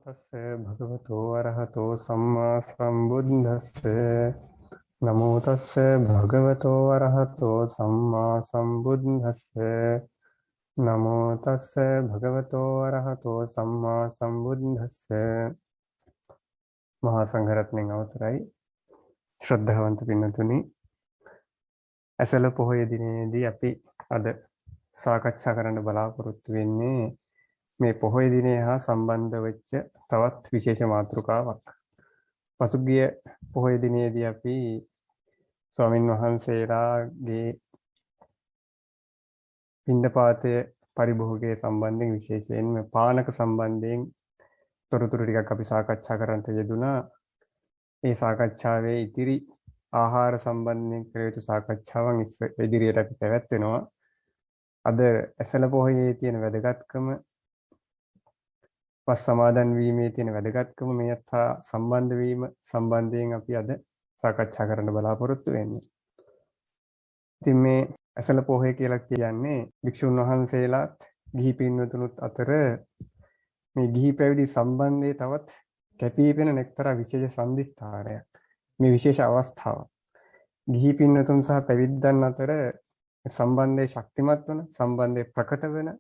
තස්ස භගවතෝ අරහතෝ සම්මා සම්බුද්දස්ස නමෝ තස්ස භගවතෝ අරහතෝ සම්මා සම්බුද්දස්ස නමෝ තස්ස භගවතෝ අරහතෝ සම්මා සම්බුද්දස්ස මහා සංඝරත්නයන් අවසරයි ශ්‍රද්ධාවන්ත පින්තුනි ඇසළ පොහොය දිනේදී අපි අද සාකච්ඡා කරන්න බලාපොරොත්තු වෙන්නේ මේ පොහොය දිනේ හා සම්බන්ධ වෙච්ච තවත් විශේෂ මාතෘකාවක්. පසුගිය පොහොය දිනේදී අපි ස්වාමින් වහන්සේලාගේ පින්ඩපාතය පරිභෝගයේ සම්බන්ධයෙන් විශේෂයෙන්ම පානක සම්බන්ධයෙන් තොරතුරු ටිකක් අපි සාකච්ඡා කරන්නට යෙදුණා. ඒ සාකච්ඡාවේ ඉතිරි ආහාර සම්බන්ධයෙන් කළ යුතු සාකච්ඡාවන් ඉදිරියට අපි පැවැත්වෙනවා. අද ඇසළ පොහොයේ තියෙන වැදගත්කම වස් සමාදන් වීමේ තියෙන වැදගත්කම මේත් සම්බන්ධ වීම සම්බන්ධයෙන් අපි අද සාකච්ඡා කරන්න බලාපොරොත්තු වෙන්නේ. ඉතින් මේ ඇසළ පොහොය කියලා කියන්නේ භික්ෂුන් වහන්සේලාත් ගිහි පින්වතුනුත් අතර මේ ගිහි පැවිදි සම්බන්ධයේ තවත් කැපී පෙනෙන එක්තරා විශේෂ සම්දිස්ථානයක්. මේ විශේෂ අවස්ථාවක්. ගිහි පින්වතුන් සහ පැවිද්දන් අතර සම්බන්ධයේ ශක්තිමත් වන සම්බන්ධයේ ප්‍රකට වෙන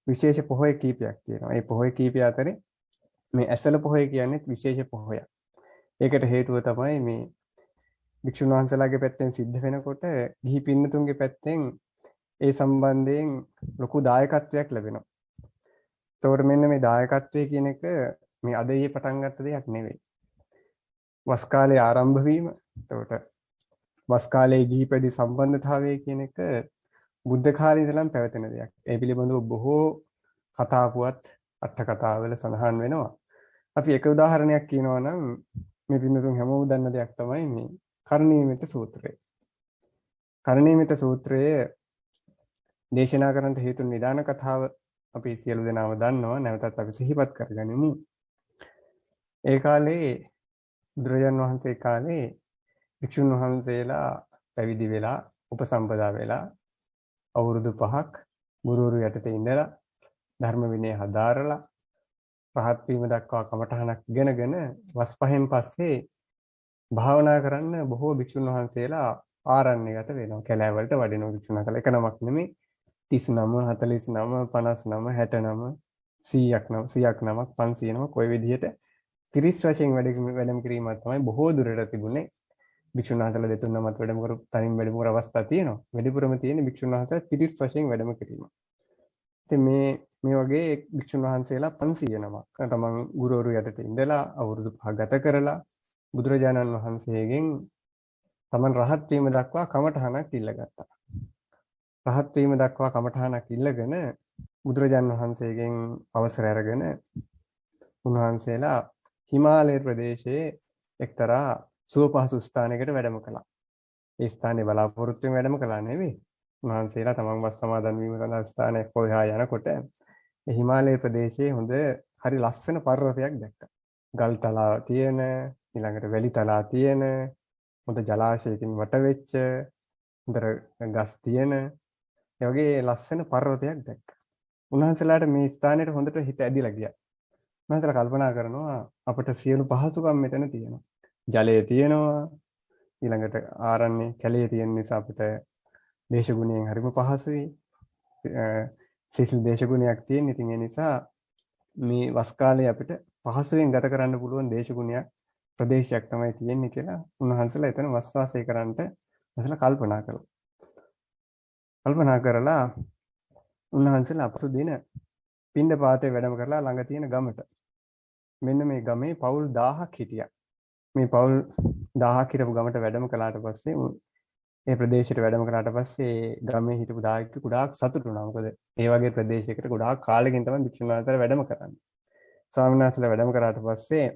විශේෂ පොහොය කීපයක් තියෙනවා. මේ පොහොය කීපය අතරේ මේ ඇසළ පොහොය කියන්නේ විශේෂ පොහොයක්. ඒකට හේතුව තමයි මේ භික්ෂුන් වහන්සේලාගේ පැත්තෙන් සිද්ධ වෙනකොට ගිහි පින්නතුන්ගේ පැත්තෙන් ඒ සම්බන්ධයෙන් ලොකු දායකත්වයක් ලැබෙනවා. ඒතකොට මෙන්න මේ දායකත්වය කියන එක මේ අද ඊයේ පටන් ගත්ත දෙයක් නෙවෙයි. වස් කාලේ ආරම්භ වීම. ඒතකොට වස් කාලේ ගිහිපැදි සම්බන්ධතාවය කියන එක බුද්ධ කාලේ ඉඳලම පැවතෙන දෙයක්. ඒ පිළිබඳව බොහෝ කතා පුවත් අට කතාවල සඳහන් වෙනවා. අපි එක උදාහරණයක් කියනවා නම් මේ පින්නතුන් හැමෝම දන්න දෙයක් තමයි මේ කරණීයමෙත සූත්‍රය. කරණීයමෙත සූත්‍රය දේශනා කරන්නට හේතු නිදාන කතාව අපි සියලු දෙනාම දන්නවා. නැවතත් අපි සිහිපත් කරගනිමු. ඒ කාලේ බුදුරජාන් වහන්සේ කාලේ භික්ෂුන් වහන්සේලා පැවිදි වෙලා උපසම්පදා වෙලා අවුරුදු 5ක් ගුරුවරු යටතේ ඉඳලා ධර්ම විනය හදාරලා රහත් වීම දක්වා කමඨහනක් ඉගෙනගෙන වස් පහෙන් පස්සේ භාවනා කරන්න බොහෝ භික්ෂුන් වහන්සේලා ආරණ්‍යගත වෙනවා. කැලෑවලට වඩිනවා භික්ෂුන් වහන්සේලා. එක නමක් නෙමෙයි 39 49 59 100ක් නමක් 500 නමක් ඔය විදිහට පිරිස් වශයෙන් වැඩම කිරීමක් තමයි බොහෝ දුරට තිබුණේ. භික්ෂුන් වහන්සේලා දෙතුන් නමත් වැඩම කරු තනින් වැඩම කර අවස්ථා තියෙනවා. වැඩිපුරම තියෙන භික්ෂුන් වහන්සේලා පිරිස් වශයෙන් වැඩම කිරීම. ඉතින් මේ වගේ භික්ෂුන් වහන්සේලා 500 නමක් තමන් ගුරුවරු යටතේ ඉඳලා අවුරුදු 5 ගත කරලා බුදුරජාණන් වහන්සේගෙන් තමන් රහත් වීම දක්වා කමඨහනක් ඉල්ලගත්තා. රහත් වීම දක්වා කමඨහනක් ඉල්ලගෙන බුදුරජාණන් වහන්සේගෙන් අවසර අරගෙන උන්වහන්සේලා හිමාලය ප්‍රදේශයේ එක්තරා සුවපහසු ස්ථානයකට වැඩම කළා. ඒ ස්ථානේ බලාපොරොත්තුෙන් වැඩම කළා නෙවෙයි. උන්වහන්සේලා තමන් වස් සමාදන් වීම සඳහා ස්ථානයක් හොයා යනකොට ඒ හිමාලය ප්‍රදේශයේ හොඳ හරි ලස්සන පර්වතයක් දැක්කා. ගල් තලා තියෙන, ඊළඟට වැලි තලා තියෙන, හොඳ ජලාශයකින් වට වෙච්ච, හොඳ ගස් තියෙන, ඒ වගේ ලස්සන පර්වතයක් දැක්කා. උන්වහන්සේලාට මේ ස්ථානෙට හොඳට හිත ඇදිලා ගියා. උන්වහන්සේලා කල්පනා කරනවා අපිට සියලු පහසුකම් මෙතන තියෙනවා. ජලය තියෙනවා, ඊළඟට ආරණ්‍ය කැලේ තියෙන නිසා අපිට දේශගුණයෙන් හරිම පහසුයි. සිසිල් දේශගුණයක් තියෙන. ඉතින් ඒ නිසා මේ වස් කාලේ අපිට පහසුවෙන් ගත කරන්න පුළුවන් දේශගුණයක් ප්‍රදේශයක් තමයි තියෙන්නේ කියලා උන්වහන්සේලා එතන වස් වාසය කරන්නට උන්වහන්සේලා කල්පනා කළා. කල්පනා කරලා උන්වහන්සේලා අපසු දින පින්ඩපාතේ වැඩම කරලා ළඟ තියෙන ගමට. මෙන්න මේ ගමේ පවුල් 1000ක් හිටියා. මේ පවුල් 1000ක් හිටපු ගමට වැඩම කළාට පස්සේ ඒ ප්‍රදේශයට වැඩම කළාට පස්සේ ගමේ හිටපු දායකයෝ ගොඩාක් සතුටු වුණා. මොකද ඒ වගේ ප්‍රදේශයකට ගොඩාක් කාලෙකින් තමයි භික්ෂුන් වහන්සේලා වැඩම කරන්නේ. ස්වාමීන් වහන්සේලා වැඩම කරාට පස්සේ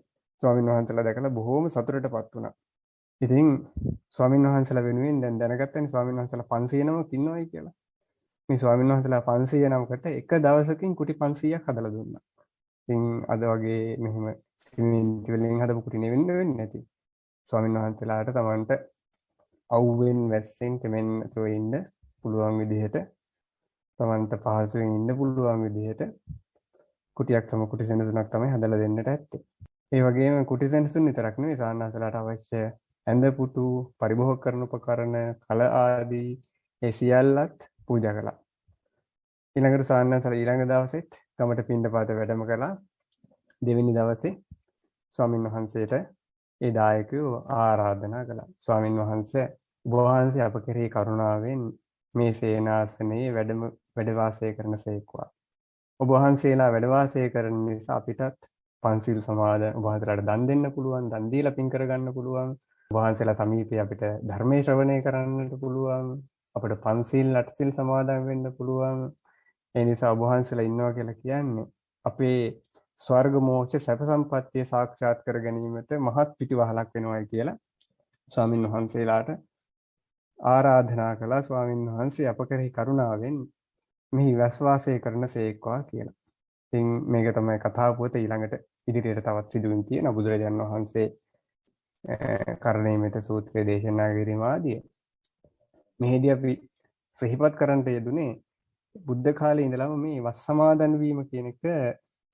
ස්වාමීන් වහන්සේලා දැකලා බොහෝම සතුටටපත් වුණා. ඉතින් ස්වාමීන් වහන්සේලා වෙනුවෙන් දැන් දැනගත්තනේ ස්වාමීන් වහන්සේලා 500 නමක් ඉන්නවයි කියලා. මේ ස්වාමීන් වහන්සේලා 500 නමකට එක දවසකින් කුටි 500ක් හදලා දුන්නා. ඉතින් අද වගේ මෙහෙම සිමෙන්ති වලින් හදපු කුටි වෙන්නේ නැති. ස්වාමීන් වහන්සේලාට තමන්ට අවුවෙන් වැස්සෙන් තෙමෙන් නැතුව ඉන්න පුළුවන් විදිහට තමන්ට පහසුවෙන් ඉන්න පුළුවන් විදිහට කුටියක් තම කුටි සෙනසුනක් තමයි හදලා දෙන්නට ඇත්තේ. ඒ වගේම කුටි සෙනසුන් විතරක් නෙවෙයි සාන්නාසලාට අවශ්‍ය ඇඳ පුටු, පරිභෝග කරන උපකරණ, කල ආදී ඒ සියල්ලත් පූජා කළා. ඊළඟට සාන්නාසලා ඊළඟ දවසෙත් ගමට පින්ඩපාත වැඩම කළා. දෙවෙනි දවසේ ස්වාමින් වහන්සේට ඒ දායකයෝ ආරාධනා කළා. ස්වාමින් වහන්සේ ඔබ වහන්සේ අප කෙරෙහි කරුණාවෙන් මේ සේනාසනයේ වැඩ වාසය කරනසේක්වා. ඔබ වහන්සේලා වැඩ වාසය කරන නිසා අපිටත් පන්සිල් සමාදන් ඔබ වහන්සේලාට දන් දෙන්න පුළුවන්, දන් දීලා පින් කරගන්න පුළුවන්. ඔබ වහන්සේලා සමීපයේ අපිට ධර්මයේ ශ්‍රවණය කරන්නට පුළුවන්. අපිට පන්සිල් අටසිල් සමාදන් වෙන්න පුළුවන්. ඒ නිසා ඔබ වහන්සේලා ඉන්නවා කියලා කියන්නේ අපේ ස්වර්ග මෝක්ෂ සැප සම්පත්තිය සාක්ෂාත් කර ගැනීමට මහත් පිටිවහලක් වෙනවායි කියලා ස්වාමින් වහන්සේලාට ආරාධනා කළා. ස්වාමින් වහන්සේ අප කෙරෙහි කරුණාවෙන් මෙහි වැස්වාසය කරන සේක්වා කියලා. ඉතින් මේක තමයි කතාව පොත. ඊළඟට ඉදිරියට තවත් සිදුවීම් තියෙනවා. බුදුරජාණන් වහන්සේ කරණීයමෙත සූත්‍රයේ දේශනා කිරීම ආදී. මෙහිදී අපි සිහිපත් කරන්නට යෙදුනේ බුද්ධ කාලේ ඉඳලම මේ වස් සමාදන් වීම කියන එක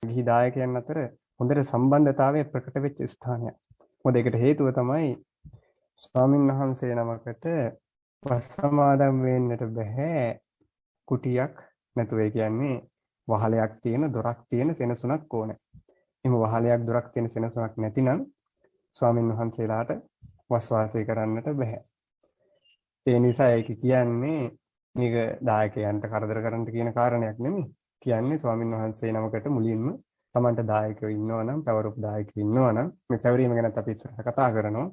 ගිහි දායකයන් අතර හොඳට සම්බන්ධතාවය ප්‍රකට වෙච්ච ස්ථානයක්. මොකද ඒකට හේතුව තමයි ස්වාමින් වහන්සේ නමකට වස් සමාදන් වෙන්නට බෑ කුටියක් නැතුව. ඒ කියන්නේ වහලයක් තියෙන, දොරක් තියෙන සෙනසුනක් ඕනේ. එහෙම වහලයක් දොරක් තියෙන සෙනසුනක් නැතිනම් ස්වාමින් වහන්සේලාට වස් වාසය කරන්නට බෑ. ඒ නිසා ඒක කියන්නේ මේක දායකයන්ට කරදර කරන්න කියන කාරණයක් නෙමෙයි. කියන්නේ ස්වාමින් වහන්සේ නමකට මුලින්ම Tamanට දායකයෝ ඉන්නවා නම්, පැවරුපු දායකයෝ ඉන්නවා නම්, මේ පැවරීම ගැන අපි ඉස්සරහ කතා කරනවා.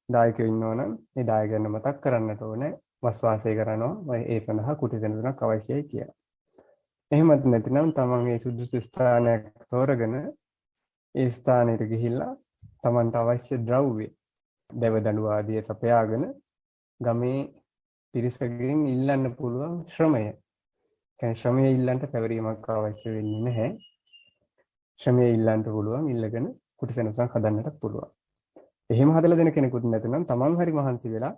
දායකයෝ ඉන්නවා නම් ඒ දායකයන්ව මතක් කරන්නට ඕනේ වස් වාසය කරනවා. ඒ සඳහා කුටි සෙනසුනක් අවශ්‍යයි කියලා. එහෙමත් නැතිනම් Taman මේ සුදුසු ස්ථානයක් තෝරගෙන ඒ ස්ථානෙට ගිහිල්ලා Tamanට අවශ්‍ය ද්‍රව්‍ය, දෙව දඬු ආදී සපයාගෙන ගමේ පිරිසකින් ඉල්ලන්න පුළුවන් ශ්‍රමය. කියන්නේ ශ්‍රමය ඉල්ලන්න පැවරීමක් අවශ්‍ය වෙන්නේ නැහැ. ශ්‍රමය ඉල්ලන්න පුළුවන්, ඉල්ලගෙන කුටි සෙනසුනක් හදන්නට පුළුවන්. එහෙම හදලා දෙන කෙනෙකුට නැත්නම් Taman හරි මහන්සි වෙලා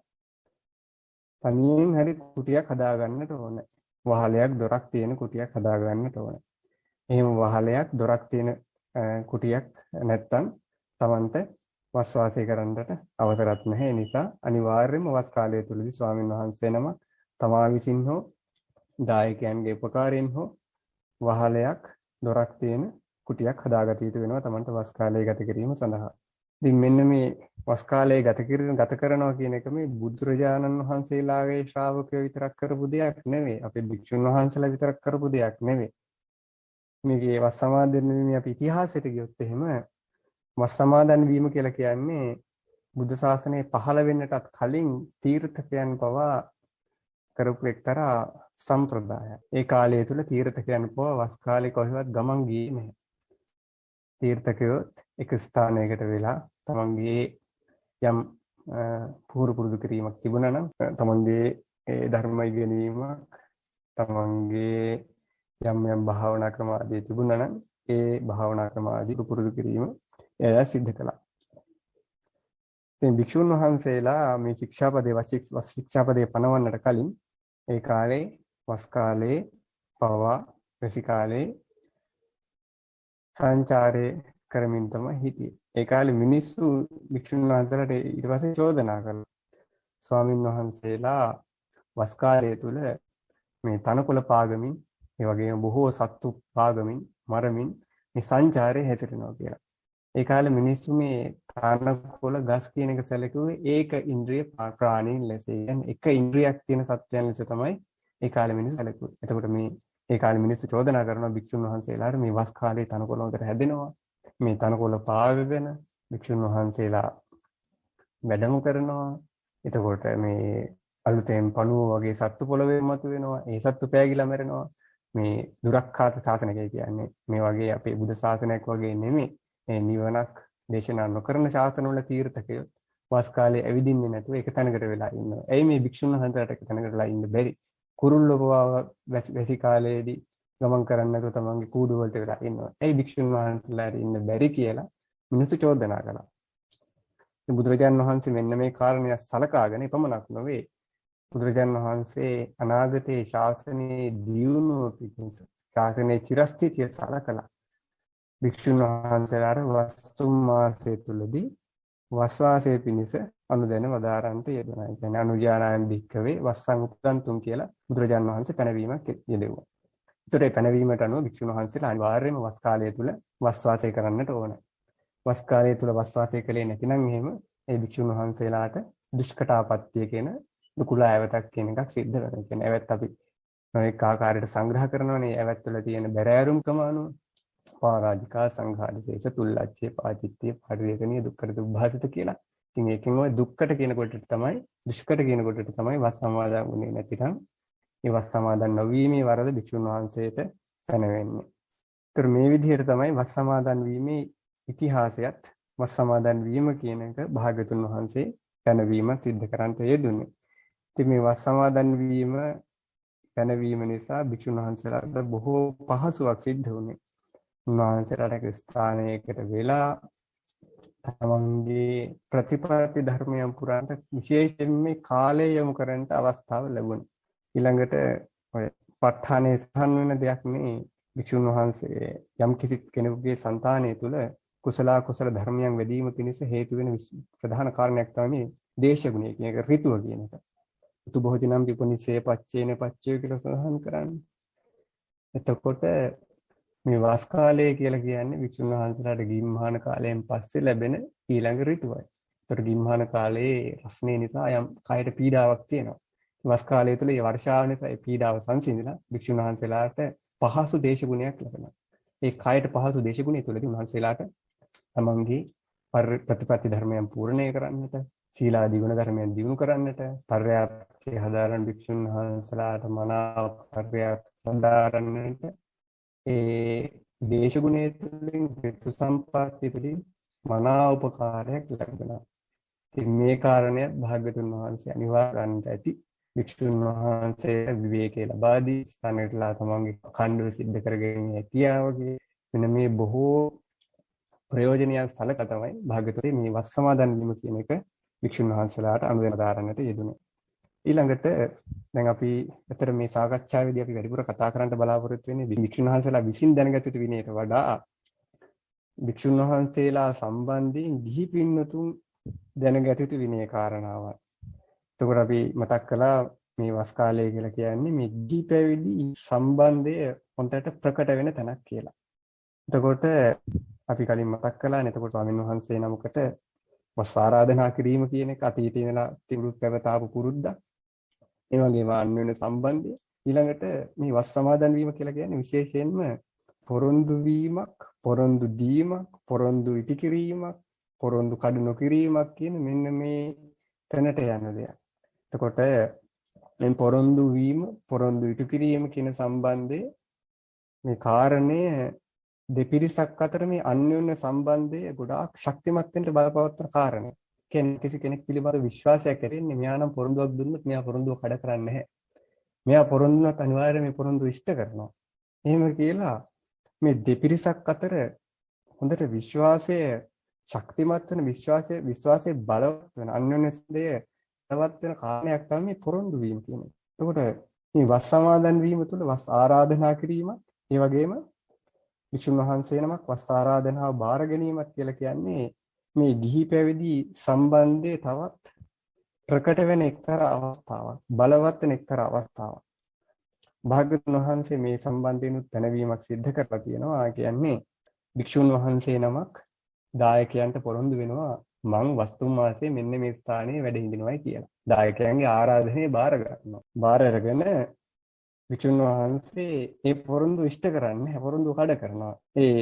තනියෙන් හරි කුටියක් හදා ගන්නට ඕනේ. වහලයක් දොරක් තියෙන කුටියක් හදා ගන්නට ඕනේ. එහෙම වහලයක් දොරක් තියෙන කුටියක් නැත්නම් Tamanට වස් වාසය කරන්නට අවසරත් නැහැ. ඒ නිසා අනිවාර්යයෙන්ම වස් කාලය තුලදී ස්වාමින් වහන්සේ නම තමා විසින් හෝ දායකයන්ගේ උපකාරයෙන් හෝ වහලයක් දොරක් තියෙන කුටියක් හදාගත යුතු වෙනවා Tamanට වස් කාලය ගත කිරීම සඳහා. ඉතින් මෙන්න මේ වස් කාලය ගත කරනවා කියන එක මේ බුදුරජාණන් වහන්සේලාගේ ශ්‍රාවකයෝ විතරක් කරපු දෙයක් නෙවෙයි. අපේ භික්ෂුන් වහන්සේලා විතරක් කරපු දෙයක් නෙවෙයි. මේකේ වස් සමාදන් වීම අපි ඉතිහාසයට ගියොත් එහෙම වස් සමාදන් වීම කියලා කියන්නේ බුද්ධ ශාසනය පහළ වෙන්නටත් කලින් තීර්ථකයන් පවා කරපු එක්තරා සම්ප්‍රදායක්. ඒ කාලය තුල තීර්ථකයන් පවා වස් කාලේ කොහෙවත් ගමන් ගියේ නැහැ. තීර්ථකයෝ එක ස්ථානයකට වෙලා තමන්ගේ යම් පුරුදු කිරීමක් තිබුණා නම්, තමන්ගේ ධර්ම ඉගෙනීමක්, තමන්ගේ යම් භාවනා ක්‍රම ආදී තිබුණා නම් ඒ භාවනා ක්‍රම ආදී පුරුදු කිරීම එයා සිද්ධ කළා. ඉතින් භික්ෂුන් වහන්සේලා මේ ශික්ෂාපදේ පනවන්නට කලින් ඒ කාලේ වස් කාලේ පවා වැසි කාලේ සංචාරය කරමින් තමයි හිටියේ. ඒ කාලේ මිනිස්සු භික්ෂුන් වහන්සේලාට ඊට පස්සේ චෝදනා කළා. ස්වාමින් වහන්සේලා වස් කාලය තුල මේ තනකොළ පාගමින්, ඒ වගේම බොහෝ සත්තු පාගමින්, මරමින් මේ සංචාරයේ හැසිරෙනවා කියලා. ඒ කාලේ මිනිස්සු මේ තනකොළ ගස් කියන එක සැලකුවේ ඒක ඉන්ද්‍රිය ප්‍රාණීන් ලෙස. කියන්නේ එක ඉන්ද්‍රියක් තියෙන සත්‍යයන් ලෙස තමයි ඒ කාලේ මිනිස්සු සැලකුවේ. එතකොට මේ ඒ කාලේ මිනිස්සු චෝදනා කරනවා භික්ෂුන් වහන්සේලාට මේ වස් කාලේ තනකොළ වලට හැදෙනවා. මේ තනකොළ පාගගෙන භික්ෂුන් වහන්සේලා වැඩම කරනවා. එතකොට මේ අලුතෙන් පණුව වගේ සත්තු පොළවේ මතුවෙනවා. ඒ සත්තු පෑගිලා මැරෙනවා. මේ දුරක්ඛාත ශාසනය කියන්නේ මේ වගේ අපේ බුද්ධ ශාසනයක් වගේ නෙමෙයි. මේ නිවනක් දේශනා නොකරන ශාසනවල තීර්ථකයෝ වස් කාලේ ඇවිදින්නේ නැතුව එක තැනකට වෙලා ඉන්නවා. එයි මේ භික්ෂුන් වහන්සේලාට එක තැනකට වෙලා ඉන්න බැරි. කුරුල්ලෝ වැසි කාලයේදී ගමන් කරන්න නැතුව තමන්ගේ කූඩු වලට වෙලා ඉන්නවා. එයි භික්ෂුන් වහන්සේලාට ඉන්න බැරි කියලා මිනිස්සු චෝදනා කළා. ඉතින් බුදුරජාණන් වහන්සේ මෙන්න මේ කාරණය සලකාගෙන එපමණක් නොවේ. බුදුරජාණන් වහන්සේ අනාගතයේ ශාසනයේ දියුණුව පිණිස ශාසනයේ චිරස්ථිතිය සලකලා භික්ෂුන් වහන්සේලාට වස්තු මාසය තුලදී වස්වාසයේ පිණිස අනුදැන වදාරන්ට යෙදුණා. ඒ කියන්නේ අනුජානායන් භික්කවේ වස්සං උපගන්තුම් කියලා බුදුරජාණන් වහන්සේ පැනවීමක් යෙදුවා. ඒතර ඒ පැනවීමට අනුව භික්ෂුන් වහන්සේලා අනිවාර්යයෙන්ම වස් කාලය තුල වස්වාසය කරන්නට ඕන. වස් කාලය තුල වස්වාසය කළේ නැතිනම් එහෙම ඒ භික්ෂුන් වහන්සේලාට දුෂ්කටාපත්‍ය කියන දුකුල ඇවතක් කියන එකක් සිද්ධ වෙනවා. ඒ කියන්නේ ඇවත් අපි මේක ආකාරයට සංග්‍රහ කරනවනේ ඇවත් වල තියෙන බැරෑරුම්කම අනුව පාරාජිකා සංඝාදිශේෂ තුල්ලච්ඡේ පාචිත්‍ය පරිවේකණීය දුක්ඛට දුබ්බාසිත කියලා. ඉතින් ඒකෙන් ඔය දුක්ඛට කියන කොටට තමයි දුෂ්කට කියන කොටට තමයි වස් සමාදන් වුනේ නැතිනම් ඒ වස් සමාදන් නොවීමේ වරද භික්ෂුන් වහන්සේට පැනවෙන්නේ. ඒතර මේ විදිහට තමයි වස් සමාදන් වීමේ ඉතිහාසයත් වස් සමාදන් වීම කියන එක භාග්‍යතුන් වහන්සේ පැනවීම සිද්ධ කරන්ට යෙදුනේ. ඉතින් මේ වස් සමාදන් වීම පැනවීම නිසා භික්ෂුන් වහන්සේලාට බොහෝ පහසුවක් සිද්ධ වුණේ. උන්වහන්සේලාට ස්ථානයකට වෙලා තමන්ගේ ප්‍රතිපත්ති ධර්මයන් පුරාන්ට විශේෂයෙන් මේ කාලය යොමු කරන්නට අවස්ථාව ලැබුණා. ඊළඟට ඔය ප ဋ ාණේ සහන් වෙන දෙයක් මේ භික්ෂුන් වහන්සේ යම් කිසි කෙනෙකුගේ సంతානය තුළ කුසල ධර්මයන් වැඩිම පිණිස හේතු වෙන ප්‍රධාන කාරණයක් තමයි දේශගුණය කියන එක ඍතුව කියන එක. ඍතු බොහෝදිනම් විපුනිසේ පච්චේන පච්චය කියලා සඳහන් කරන්නේ. එතකොට මේ වාස් කාලය කියලා කියන්නේ වික්ෂුන් වහන්සේලාට ගිම්හාන කාලයෙන් පස්සේ ලැබෙන ඊළඟ ඍතුවයි. ඒතර ගිම්හාන කාලයේ රස්නේ නිසා යම් කයට පීඩාවක් තියෙනවා. වාස් කාලය තුළ මේ වර්ෂාව නිසා ඒ පීඩාව සංසිඳිලා වික්ෂුන් වහන්සේලාට පහසු දේශගුණයක් ලැබෙනවා. ඒ කයට පහසු දේශගුණය තුළදී උන්වහන්සේලාට තමන්ගේ ප්‍රතිපත්ති ධර්මයන් පූර්ණේ කරන්නට, සීලාදී ගුණ ධර්මයන් දියුණු කරන්නට, පර්යාප්තේ හදාරන වික්ෂුන් වහන්සේලාට මනාව පර්යාප්ත හදාරන්නට ඒ දේශගුණය තුළින් ඍතු සම්පත්තිය තුළින් මනා උපකාරයක් ලැබෙනවා. ඉතින් මේ කාරණය භාග්‍යතුන් වහන්සේ අනිවාර්යයෙන්ම ඇති වික්ෂුන් වහන්සේ විවේකේ ලබා දී ස්ථානයටලා තමන්ගේ කණ්ඩුව සිද්ධ කරගෙන ඇතියාවගේ මෙන්න මේ බොහෝ ප්‍රයෝජනීය සලක තමයි භාග්‍යතුන් මේ වස් සමාදන් වීම කියන එක වික්ෂුන් වහන්සේලාට අනුදැන දාරන්නට යෙදුනේ. ඊළඟට දැන් අපි අතර මේ සාකච්ඡාවේදී අපි වැඩිපුර කතා කරන්න බලාපොරොත්තු වෙන්නේ වික්ෂුන් වහන්සේලා විසින් දැනගත යුතු විනයට වඩා වික්ෂුන් වහන්සේලා සම්බන්ධයෙන් ගිහි පින්වතුන් දැනගත යුතු විනය කාරණාවක්. එතකොට අපි මතක් කළා මේ වස් කාලය කියලා කියන්නේ මේ ගිහි පැවිදි සම්බන්ධය හොඳට ප්‍රකට වෙන තැනක් කියලා. එතකොට අපි කලින් මතක් කළානේ එතකොට ස්වාමීන් වහන්සේ නමකට වස් ආරාධනා කිරීම කියන එක අතීතේ ඉඳලා තිබුණු පැවතාවු පුරුද්දක්. ඒ වගේම අන්‍යෝන්‍ය සම්බන්ධය ඊළඟට මේ වස් සමාදන් වීම කියලා කියන්නේ විශේෂයෙන්ම පොරොන්දු වීමක්, පොරොන්දු දීමක්, පොරොන්දු ඉටි කිරීමක්, පොරොන්දු කඩු නොකිරීමක් කියන මෙන්න මේ තැනට යන දෙයක්. එතකොට මේ පොරොන්දු වීම, පොරොන්දු ඉටු කිරීම කියන සම්බන්ධයේ මේ කාරණය දෙපිරිසක් අතර මේ අන්‍යෝන්‍ය සම්බන්ධය ගොඩාක් ශක්තිමත් වෙන්න බලපවත්වන කාරණයක්. කියන්නේ කිසි කෙනෙක් පිළිබඳ විශ්වාසයක් ඇතිවෙන්නේ මෙයා නම් පොරොන්දුවක් දුන්නොත් මෙයා පොරොන්දුව කඩ කරන්නේ නැහැ. මෙයා පොරොන්දුවක් අනිවාර්යයෙන් මේ පොරොන්දුව ඉෂ්ට කරනවා. එහෙම කියලා මේ දෙපිරිසක් අතර හොඳට විශ්වාසය ශක්තිමත් වෙන විශ්වාසයේ බලවත් වෙන අන්‍යෝන්‍ය ස්නේහය බලවත් වෙන කාරණයක් තමයි මේ පොරොන්දු වීම කියන්නේ. එතකොට මේ වස් සමාදන් වීම තුළ වස් ආරාධනා කිරීමත් ඒ වගේම වික්ෂුන් වහන්සේ නමක් වස් ආරාධනාව බාර ගැනීමත් කියලා කියන්නේ මේ ගිහි පැවිදි සම්බන්ධයේ තවත් ප්‍රකට වෙන එක්තරා අවස්ථාවක්, බලවත් වෙන එක්තරා අවස්ථාවක්. භාග්‍යවතුන් වහන්සේ මේ සම්බන්ධයෙන් පැනවීමක් සිද්ධ කරලා තියෙනවා. කියන්නේ වික්ෂුන් වහන්සේ නමක් දායකයන්ට පොරොන්දු වෙනවා මං වස්තුම් මාසයේ මෙන්න මේ ස්ථානයේ වැඩ හිඳිනවායි කියලා. දායකයන්ගේ ආරාධනය බාර ගන්නවා. බාර අරගෙන වික්ෂුන් වහන්සේ ඒ පොරොන්දු ඉෂ්ට කරන්නේ පොරොන්දු කඩ කරනවා. ඒ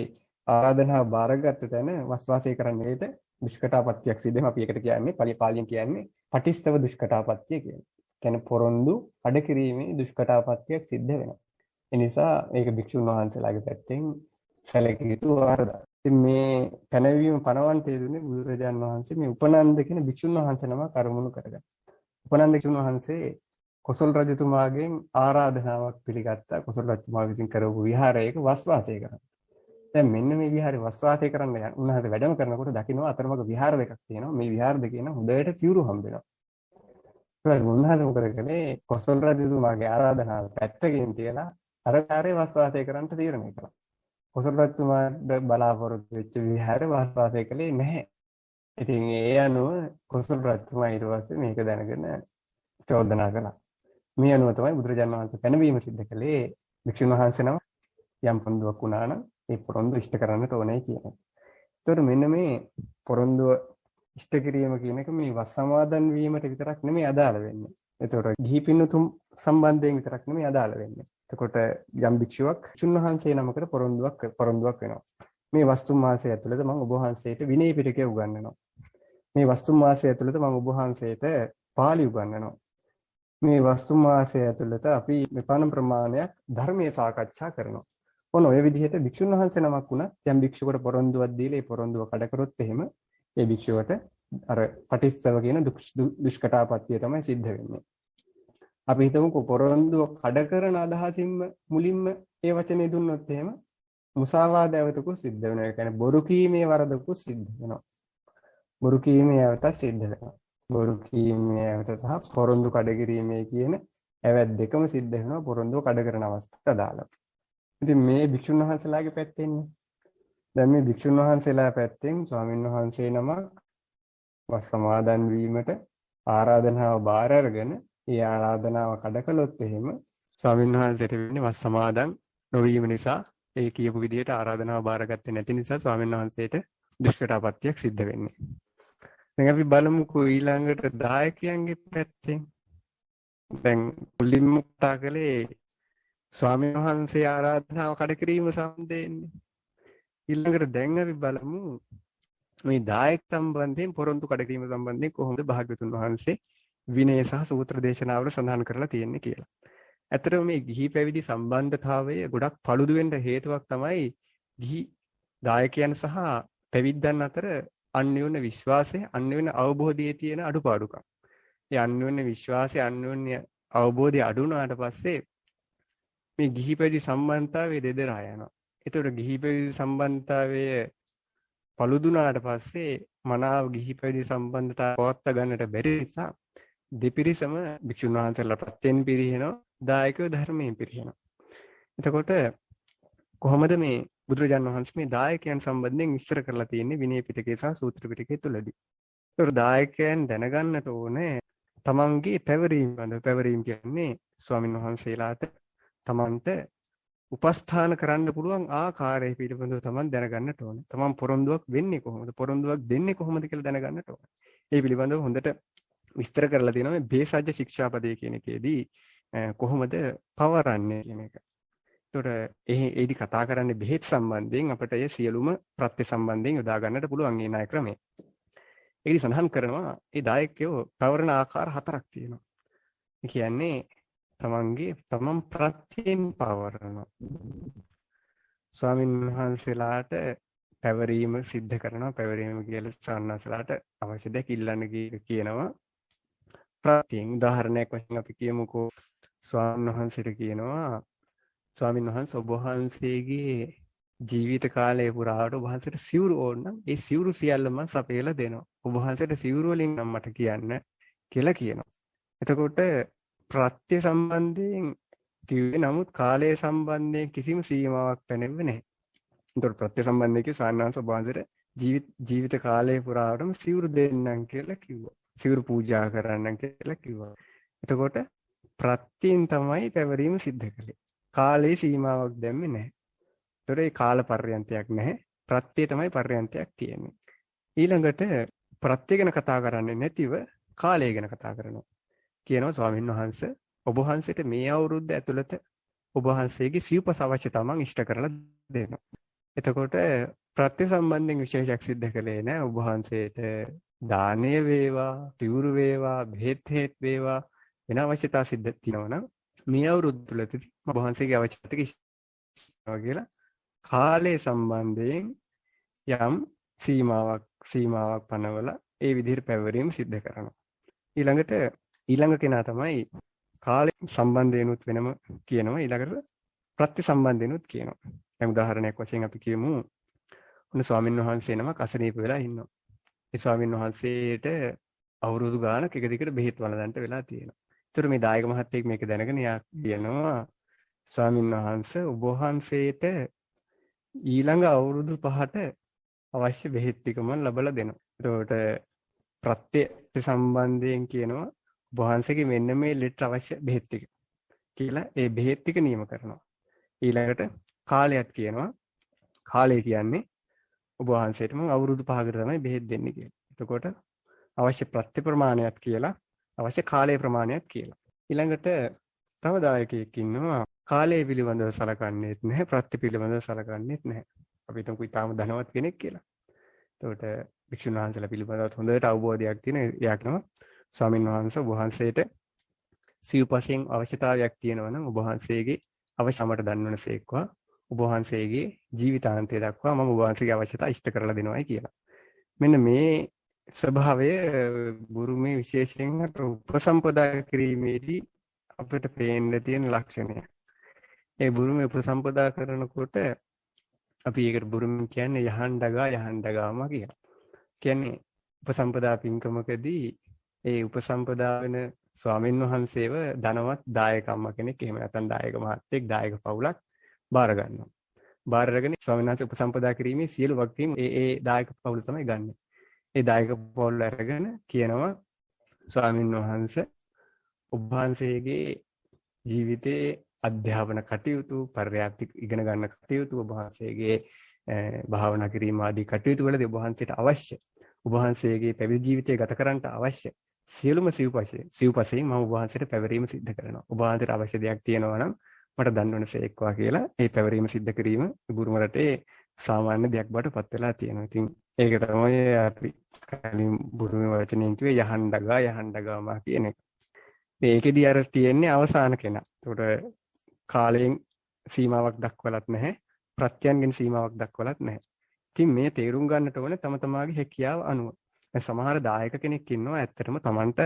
ආරාධනාව බාරගත්ත තැන වස්වාසය කරන්නේට දුෂ්කටාපත්‍යක් සිද්ධ වෙනවා. අපි ඒකට කියන්නේ පාලියෙන් කියන්නේ පටිස්තව දුෂ්කටාපත්‍ය කියලා. කියන්නේ පොරොන්දු කඩ කිරීමේ දුෂ්කටාපත්‍යක් සිද්ධ වෙනවා. ඒ නිසා මේක භික්ෂුන් වහන්සේලාගේ පැත්තෙන් සැලකිය යුතු වරදක්. ඉතින් මේ පැනවීම පනවන්න තේරුනේ බුදුරජාන් වහන්සේ මේ උපනන්ද කියන භික්ෂුන් වහන්සේ නම කර්මුණු කරගත්තා. උපනන්ද භික්ෂුන් වහන්සේ කොසල් රජතුමාගෙන් ආරාධනාවක් පිළිගත්තා. කොසල් රජතුමා විසින් කරපු විහාරයක වස්වාසය කරන්න. දැන් මෙන්න මේ විහාරේ වස්වාසය කරන්න යන උන්වහන්සේ වැඩම කරනකොට දකින්න අතරමඟ විහාර දෙකක් තියෙනවා. මේ විහාර දෙකේන හොඳට සිවුරු හම්බ වෙනවා. ඊට උන්වහන්සේ මොකද කළේ? කොසල් රජතුමාගේ ආරාධනාව පැත්තකින් තියලා අර විහාරේ වස්වාසය කරන්න තීරණය කළා. කොසල් රජතුමාට බලාපොරොත්තු වෙච්ච විහාර වාසය කළේ නැහැ. ඉතින් ඒ අනුව කොසල් රජතුමා ඊට පස්සේ මේක දැනගෙන චෝදනා කළා. මේ අනුව තමයි බුදුරජාණන් වහන්සේ පැනවීම සිද්ධ කළේ භික්ෂුන් වහන්සේ නම යම් පොරොන්දුවක් වුණා නම් ඒ පොරොන්දු ඉෂ්ට කරන්නට ඕනේ කියන එක. ඒතකොට මෙන්න මේ පොරොන්දුව ඉෂ්ට කිරීම කියන එක මේ වස් සමාදන් වීමට විතරක් නෙමෙයි අදාළ වෙන්නේ. ඒතකොට ගිහි පින්තුම් සම්බන්ධයෙන් විතරක් නෙමෙයි අදාළ වෙන්නේ. එතකොට යම් භික්ෂුවක් භික්ෂුන් වහන්සේ නමකට පොරොන්දුවක් වෙනවා. මේ වස්තුම් මාසය ඇතුළත මම ඔබ වහන්සේට විනය පිටකය උගන්වනවා. මේ වස්තුම් මාසය ඇතුළත මම ඔබ වහන්සේට පාළි උගන්වනවා. මේ වස්තුම් මාසය ඇතුළත අපි මෙපමණ ප්‍රමාණයක් ධර්මයේ සාකච්ඡා කරනවා. ඔන්න ඔය විදිහට භික්ෂුන් වහන්සේ නමක් වුණත් යම් භික්ෂුවකට පොරොන්දුවක් දීලා ඒ පොරොන්දුව කඩ කරොත් එහෙම ඒ භික්ෂුවට අර පටිච්චසව කියන දුෂ්කටාපත්තිය තමයි සිද්ධ වෙන්නේ. අපි හිතමුකෝ පොරොන්දුව කඩ කරන අදහසින්ම මුලින්ම ඒ වචනේ දුන්නොත් එහෙම මුසාවාදයවතකුත් සිද්ධ වෙනවා. ඒ කියන්නේ බොරු කීමේ වරදකුත් සිද්ධ වෙනවා. බොරු කීමේ ඇවතක් සිද්ධ වෙනවා. බොරු කීමේ ඇවත සහ පොරොන්දු කඩ කිරීමේ කියන ඇවැත් දෙකම සිද්ධ වෙනවා පොරොන්දුව කඩ කරන අවස්ථාවට අදාළව. ඉතින් මේ භික්ෂුන් වහන්සේලාගේ පැත්තෙන්නේ දැන් මේ භික්ෂුන් වහන්සේලා පැත්තෙන් ස්වාමීන් වහන්සේ නමක් වස් සමාදන් වීමට ආරාධනාව බාර අරගෙන ඒ ආරාධනාව කඩ කළොත් එහෙම ස්වාමීන් වහන්සේට වෙන්නේ වස් සමාදන් නොවීම නිසා ඒ කියපු විදිහට ආරාධනාව බාරගත්තේ නැති නිසා ස්වාමීන් වහන්සේට දුෂ්කරතාපත්තියක් සිද්ධ වෙන්නේ. දැන් අපි බලමුකෝ ඊළඟට දායකයන්ගේ පැත්තෙන්. දැන් මුලින්ම කතා කළේ ස්වාමීන් වහන්සේ ආරාධනාව කඩ කිරීම සම්බන්ධයෙන්. ඊළඟට දැන් අපි බලමු මේ දායක සම්බන්ධයෙන් පොරොන්දු කඩ කිරීම සම්බන්ධයෙන් කොහොමද භාග්‍යවතුන් වහන්සේ විනය සහ සූත්‍ර දේශනාවල සඳහන් කරලා තියෙන්නේ කියලා. ඇත්තටම මේ ගිහි පැවිදි සම්බන්ධතාවය ගොඩක් paludu වෙන්න හේතුවක් තමයි ගිහි දායකයන් සහ පැවිද්දන් අතර අන්‍යෝන්‍ය විශ්වාසය, අන්‍යෝන්‍ය අවබෝධයේ තියෙන අඩුපාඩුකම්. ඒ අන්‍යෝන්‍ය විශ්වාසය, අන්‍යෝන්‍ය අවබෝධය අඩු වුණාට පස්සේ මේ ගිහි පැවිදි සම්බන්ධතාවය දෙදරා යනවා. ඒතකොට ගිහි පැවිදි සම්බන්ධතාවය paluduනාට පස්සේ මනාව ගිහි පැවිදි සම්බන්ධතාව පවත්වා ගන්නට බැරි නිසා දෙපිරිසම භික්ෂුන් වහන්සේලා ප්‍රත්‍යයෙන් පිරිහෙනවා, දායකයෝ ධර්මයෙන් පිරිහෙනවා. එතකොට කොහොමද මේ බුදුරජාණන් වහන්සේ මේ දායකයන් සම්බන්ධයෙන් විස්තර කරලා තියෙන්නේ විනය පිටකේ සහ සූත්‍ර පිටකේ තුලදී. ඒතකොට දායකයන් දැනගන්නට ඕනේ තමන්ගේ පැවරීම කියන්නේ ස්වාමින් වහන්සේලාට තමන්ට උපස්ථාන කරන්න පුළුවන් ආකාරය පිළිබඳව තමන් දැනගන්නට ඕනේ. තමන් පොරොන්දුවක් වෙන්නේ කොහොමද? පොරොන්දුවක් දෙන්නේ කොහොමද කියලා දැනගන්නට ඕනේ. ඒ පිළිබඳව හොඳට විස්තර කරලා තියෙනවා මේ බේසජ්‍ය ශික්ෂාපදයේ කියන එකේදී කොහොමද පවරන්නේ කියන එක. ඒතකොට ඒදි කතා කරන්නේ බෙහෙත් සම්බන්ධයෙන් අපිට ඒ සියලුම ප්‍රත්‍ය සම්බන්ධයෙන් යොදා ගන්නට පුළුවන් මේ ණය ක්‍රමය. ඒකදී සඳහන් කරනවා මේ දායකයෝ පවරන ආකාර 4ක් තියෙනවා. ඒ කියන්නේ තමන් ප්‍රත්‍යයෙන් පවරනවා. ස්වාමීන් වහන්සේලාට පැවරීම සිද්ධ කරනවා. පැවරීම කියලා සාන්නාසලාට අවශ්‍ය දෙයක් ඉල්ලන්න කියනවා. ප්‍රත්‍යයෙන් උදාහරණයක් වශයෙන් අපි කියමුකෝ ස්වාමීන් වහන්සේට කියනවා ස්වාමීන් වහන්සේ ඔබ වහන්සේගේ ජීවිත කාලය පුරාවට ඔබ වහන්සේට සිවුරු ඕන නම් ඒ සිවුරු සියල්ලම සපයලා දෙනවා. ඔබ වහන්සේට සිවුරු වලින් නම් මට කියන්න කියලා කියනවා. එතකොට ප්‍රත්‍ය සම්බන්ධයෙන් කිව්වේ නමුත් කාලය සම්බන්ධයෙන් කිසිම සීමාවක් පැනෙන්නේ නැහැ. ඒතකොට ප්‍රත්‍ය සම්බන්ධයෙන් කිව්ව සාන්නාංශ ඔබ වහන්සේට ජීවිත කාලය පුරාවටම සිවුරු දෙන්නම් කියලා කිව්වා. සිවුරු පූජා කරන්නම් කියලා කිව්වා. එතකොට ප්‍රත්‍යයෙන් තමයි පැවරීම සිද්ධ කළේ. කාලේ සීමාවක් දැම්මේ නැහැ. ඒතකොට ඒ කාල පර්යන්තයක් නැහැ. ප්‍රත්‍ය තමයි පර්යන්තයක් තියෙන්නේ. ඊළඟට ප්‍රත්‍ය ගැන කතා කරන්නේ නැතිව කාලය ගැන කතා කරනවා. කියනවා ස්වාමීන් වහන්සේ ඔබ වහන්සේට මේ අවුරුද්ද ඇතුළත ඔබ වහන්සේගේ සිව්පස අවශ්‍යතාව මම ඉෂ්ට කරලා දෙනවා. එතකොට ප්‍රත්‍ය සම්බන්ධයෙන් විශේෂයක් සිද්ධ කළේ නැහැ. ඔබ වහන්සේට දානය වේවා, පිවුරු වේවා, බෙහෙත් වේවා වෙන අවශ්‍යතා සිද්ධ තියෙනවා නම් මේ අවුරුද්ද තුළදී ඔබ වහන්සේගේ අවශ්‍යතාවක ඉෂ්ට කියලා කාලය සම්බන්ධයෙන් යම් සීමාවක් පනවලා ඒ විදිහට පැවරීම සිද්ධ කරනවා. ඊළඟ කෙනා තමයි කාලය සම්බන්ධයෙන්ුත් වෙනම කියනවා. ඊළඟට ප්‍රත්‍ය සම්බන්ධයෙන්ුත් කියනවා. දැන් උදාහරණයක් වශයෙන් අපි කියමු ඔන්න ස්වාමීන් වහන්සේ නමක් අසනීප වෙලා ඉන්නවා. ඒ ස්වාමීන් වහන්සේට අවුරුදු ගාණක් එක දිගට බෙහෙත් වළඳන්න වෙලා තියෙනවා. ඒතර මේ දායක මහත්තයෙක් මේක දැනගෙන යා කියනවා ස්වාමීන් වහන්සේ ඔබ වහන්සේට ඊළඟ අවුරුදු 5ට අවශ්‍ය බෙහෙත් ටිකම ලබලා දෙනවා. එතකොට ප්‍රත්‍ය සම්බන්ධයෙන් කියනවා ඔබ වහන්සේගේ මෙන්න මේ ලෙටර් අවශ්‍ය බෙහෙත් ටික කියලා ඒ බෙහෙත් ටික නියම කරනවා. ඊළඟට කාලයක් කියනවා. කාලය කියන්නේ ඔබ වහන්සේට මම අවුරුදු 5කට තමයි බෙහෙත් දෙන්නේ කියලා. එතකොට අවශ්‍ය ප්‍රත්‍ය ප්‍රමාණයක් කියලා අවශ්‍ය කාලය ප්‍රමාණයක් කියලා. ඊළඟට තව දායකයෙක් ඉන්නවා කාලය පිළිබඳව සලකන්නේත් නැහැ ප්‍රත්‍ය පිළිබඳව සලකන්නේත් නැහැ. අපි හිතමුකෝ ඊටාම ධනවත් කෙනෙක් කියලා. එතකොට භික්ෂුන් වහන්සේලා පිළිබඳව හොඳට අවබෝධයක් තියෙන එයා කියනවා ස්වාමින් වහන්සේ ඔබ වහන්සේට සිව්පසෙන් අවශ්‍යතාවයක් තියෙනවා නම් ඔබ වහන්සේගේ අවශ්‍යමට දන්වනසේක්වා ඔබ වහන්සේගේ ජීවිතාන්තය දක්වා මම ඔබ වහන්සේගේ අවශ්‍යතා ඉෂ්ට කරලා දෙනවායි කියලා. මෙන්න මේ ස්වභාවය බුරුමේ විශේෂයෙන් උපසම්පදා කිරීමේදී අපිට පේන්න තියෙන ලක්ෂණය. ඒ බුරුමේ උපසම්පදා කරනකොට අපි ඒකට බුරුමෙන් කියන්නේ යහන්ඩගාම කියලා. කියන්නේ උපසම්පදා පින්කමකදී ඒ උපසම්පදා වෙන ස්වාමින් වහන්සේව ධනවත් දායක අම්මා කෙනෙක් එහෙම නැත්නම් දායක මහත්තයෙක් දායක පවුලක් බාර ගන්නවා. බාර අරගෙන ස්වාමීන් වහන්සේ උපසම්පදා කිරීමේ සියලු වගකීම් ඒ දායක පවුල තමයි ගන්නෙ. ඒ දායක පවුල අරගෙන කියනවා ස්වාමින් වහන්සේ ඔබ වහන්සේගේ ජීවිතයේ අධ්‍යාපන කටයුතු පර්යාප්ති ඉගෙන ගන්න කටයුතු ඔබ වහන්සේගේ භාවනා කිරීම ආදී කටයුතු වලදී ඔබ වහන්සේට අවශ්‍ය ඔබ වහන්සේගේ පැවිදි ජීවිතය ගත කරන්නට අවශ්‍ය සියලුම සිව්පසයෙන් මම ඔබ වහන්සේට පැවරීම සිද්ධ කරනවා. ඔබ වහන්සේට අවශ්‍ය දෙයක් තියෙනවා නම් මට දන්වනසේක්වා කියලා ඒ පැවරීම සිද්ධ කිරීම බුරුම රටේ සාමාන්‍ය දෙයක් බවට පත් වෙලා තියෙනවා. ඉතින් ඒක තමයි අපි කලින් බුරුමේ වචනයෙන් කිව්වේ යහන්ඩගාමා කියන එක. මේකෙදී අර තියෙන්නේ අවසාන කෙනා. ඒකට කාලයෙන් සීමාවක් දක්වලත් නැහැ. ප්‍රත්‍යයන්ගෙන් සීමාවක් දක්වලත් නැහැ. ඉතින් මේ තේරුම් ගන්නට ඕනේ තම තමාගේ හැකියාව අනුව. දැන් සමහර දායක කෙනෙක් ඉන්නවා ඇත්තටම Tamanට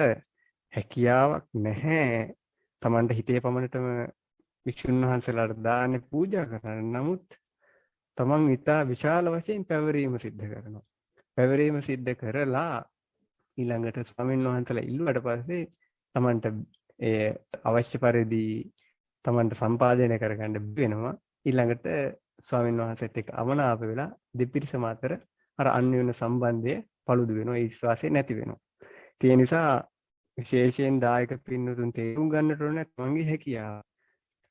හැකියාවක් නැහැ. Tamanට හිතේ පමණටම වික්ෂුන් වහන්සේලාට දාන්නේ පූජා කරන්න. නමුත් Taman ඊටා විශාල වශයෙන් පැවරීම සිද්ධ කරනවා. පැවරීම සිද්ධ කරලා ඊළඟට ස්වාමීන් වහන්සේලා ඉල්ලුවට පස්සේ Tamanට ඒ අවශ්‍ය පරිදි Tamanට සම්පාදනය කරගන්න වෙනවා. ඊළඟට ස්වාමීන් වහන්සේත් එක්ක අමනාප වෙලා දෙපිරිසම අතර අර අන්‍යෝන්‍ය සම්බන්ධය paludu වෙනවා. ඒ විශ්වාසය නැති වෙනවා. ඒ නිසා විශේෂයෙන් දායක පින්නතුන් තේරුම් ගන්නට ඕනේ තමන්ගේ හැකියාව.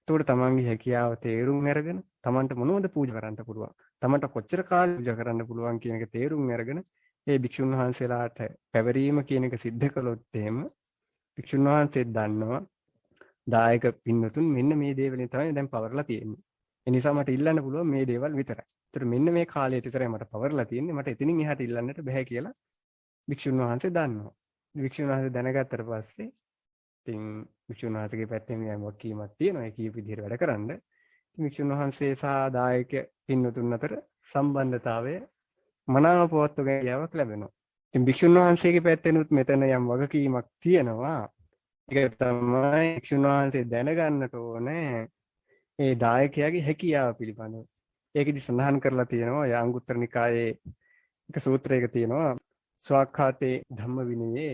ඒතකොට තමන්ගේ හැකියාව තේරුම් අරගෙන තමන්ට මොනවද පූජා කරන්න පුළුවන්? තමන්ට කොච්චර කාලෙ පූජා කරන්න පුළුවන් කියන එක තේරුම් අරගෙන ඒ භික්ෂුන් වහන්සේලාට පැවරීම කියන එක සිද්ධ කළොත් එහෙම භික්ෂුන් වහන්සේ දන්නවා දායක පින්නතුන් මෙන්න මේ දේ වලින් තමයි දැන් පවර්ලා තියෙන්නේ. ඒ නිසා මට ඉල්ලන්න පුළුවන් මේ දේවල් විතරයි. ඒතර මෙන්න මේ කාලයට විතරයි මට පවර්ලා තියෙන්නේ. මට එතනින් එහාට ඉල්ලන්නට බෑ කියලා භික්ෂුන් වහන්සේ දන්නවා. භික්ෂුන් වහන්සේ දැනගත්තට පස්සේ ඉතින් භික්ෂුන් වහන්සේගේ පැත්තෙන් යම් වකීමක් තියෙනවා. ඒ කීප විදිහට වැඩ කරන්න. භික්ෂුන් වහන්සේ සහ දායක පින්නතුන් අතර සම්බන්ධතාවය මනාව පවත්ව ගැනීමක් ලැබෙනවා. ඉතින් භික්ෂුන් වහන්සේගේ පැත්තෙනුත් මෙතන යම් වගකීමක් තියෙනවා. ඒක තමයි භික්ෂුන් වහන්සේ දැනගන්නට ඕනේ ඒ දායකයාගේ හැකියාව පිළිබඳව. ඒකෙදි සඳහන් කරලා තියෙනවා යාංගුත්තර නිකායේ එක සූත්‍රයක තියෙනවා ස්වාක්ඛාතේ ධම්ම විනයේ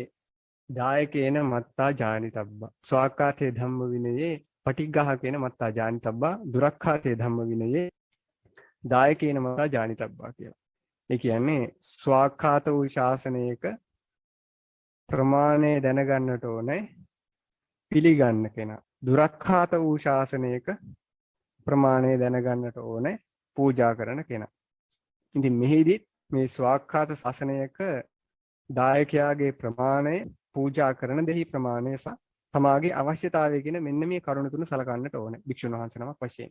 දායකේන මත්තා ජානිතබ්බා. ස්වාක්ඛාතේ ධම්ම විනයේ පටිඝාහකේන මත්තා ජානිතබ්බා. දුරක්ඛාතේ ධම්ම විනයේ දායකේන මත්තා ජානිතබ්බා කියලා. ඒ කියන්නේ ස්වාක්ඛාත වූ ශාසනයක ප්‍රමාණය දැනගන්නට ඕනේ පිළිගන්න කෙනා. දුරක්ඛාත වූ ශාසනයක ප්‍රමාණය දැනගන්නට ඕනේ පූජා කරන කෙනා. ඉතින් මෙහිදී මේ ස්වාක්ඛාත ශාසනයක දායකයාගේ ප්‍රමාණය පූජා කරන දෙහි ප්‍රමාණය සහ තමාගේ අවශ්‍යතාවය කියන මෙන්න මේ කරුණු තුන සලකන්නට ඕනේ භික්ෂුන් වහන්සේ නමක් වශයෙන්.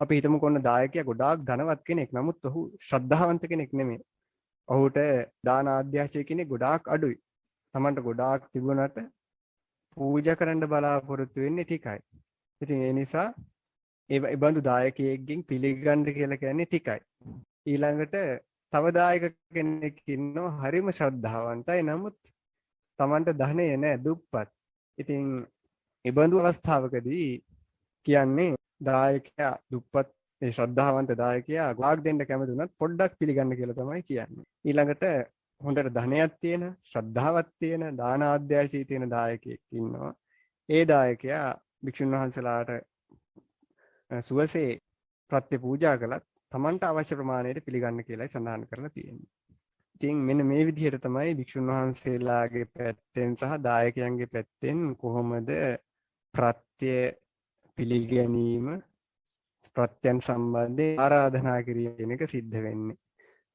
අපි හිතමුකෝ ඔන්න දායකයා ගොඩාක් ධනවත් කෙනෙක්. නමුත් ඔහු ශ්‍රද්ධාවන්ත කෙනෙක් නෙමෙයි. ඔහුට දාන ආධ්‍යාශය කෙනෙක් ගොඩාක් අඩුයි. Tamanට ගොඩාක් තිබුණාට පූජා කරන්න බලාපොරොත්තු වෙන්නේ ටිකයි. ඉතින් ඒ නිසා ඒ බඳු දායකයෙක්ගෙන් පිළිගන්න කියලා කියන්නේ ටිකයි. ඊළඟට තව දායක කෙනෙක් ඉන්නවා හරිම ශ්‍රද්ධාවන්තයි. නමුත් Tamanට ධනෙ නැහැ දුප්පත්. ඉතින් ඒ බඳු අවස්ථාවකදී කියන්නේ දායකයා දුප්පත් ඒ ශ්‍රද්ධාවන්ත දායකයා ගොඩක් දෙන්න කැමති වුණත් පොඩ්ඩක් පිළිගන්න කියලා තමයි කියන්නේ. ඊළඟට හොඳට ධනයක් තියෙන, ශ්‍රද්ධාවක් තියෙන, දාන ආධ්‍යාශී තියෙන දායකයෙක් ඉන්නවා. ඒ දායකයා භික්ෂුන් වහන්සේලාට සුවසේ ප්‍රත්‍ය පූජා කළත් තමන්ට අවශ්‍ය ප්‍රමාණයට පිළිගන්න කියලායි සඳහන් කරලා තියෙන්නේ. ඉතින් මෙන්න මේ විදිහට තමයි භික්ෂුන් වහන්සේලාගේ පැත්තෙන් සහ දායකයන්ගේ පැත්තෙන් කොහොමද ප්‍රත්‍ය පිළිගැනීම ප්‍රත්‍යයන් සම්බන්ධයෙන් ආරාධනා කිරීම කියන එක සිද්ධ වෙන්නේ.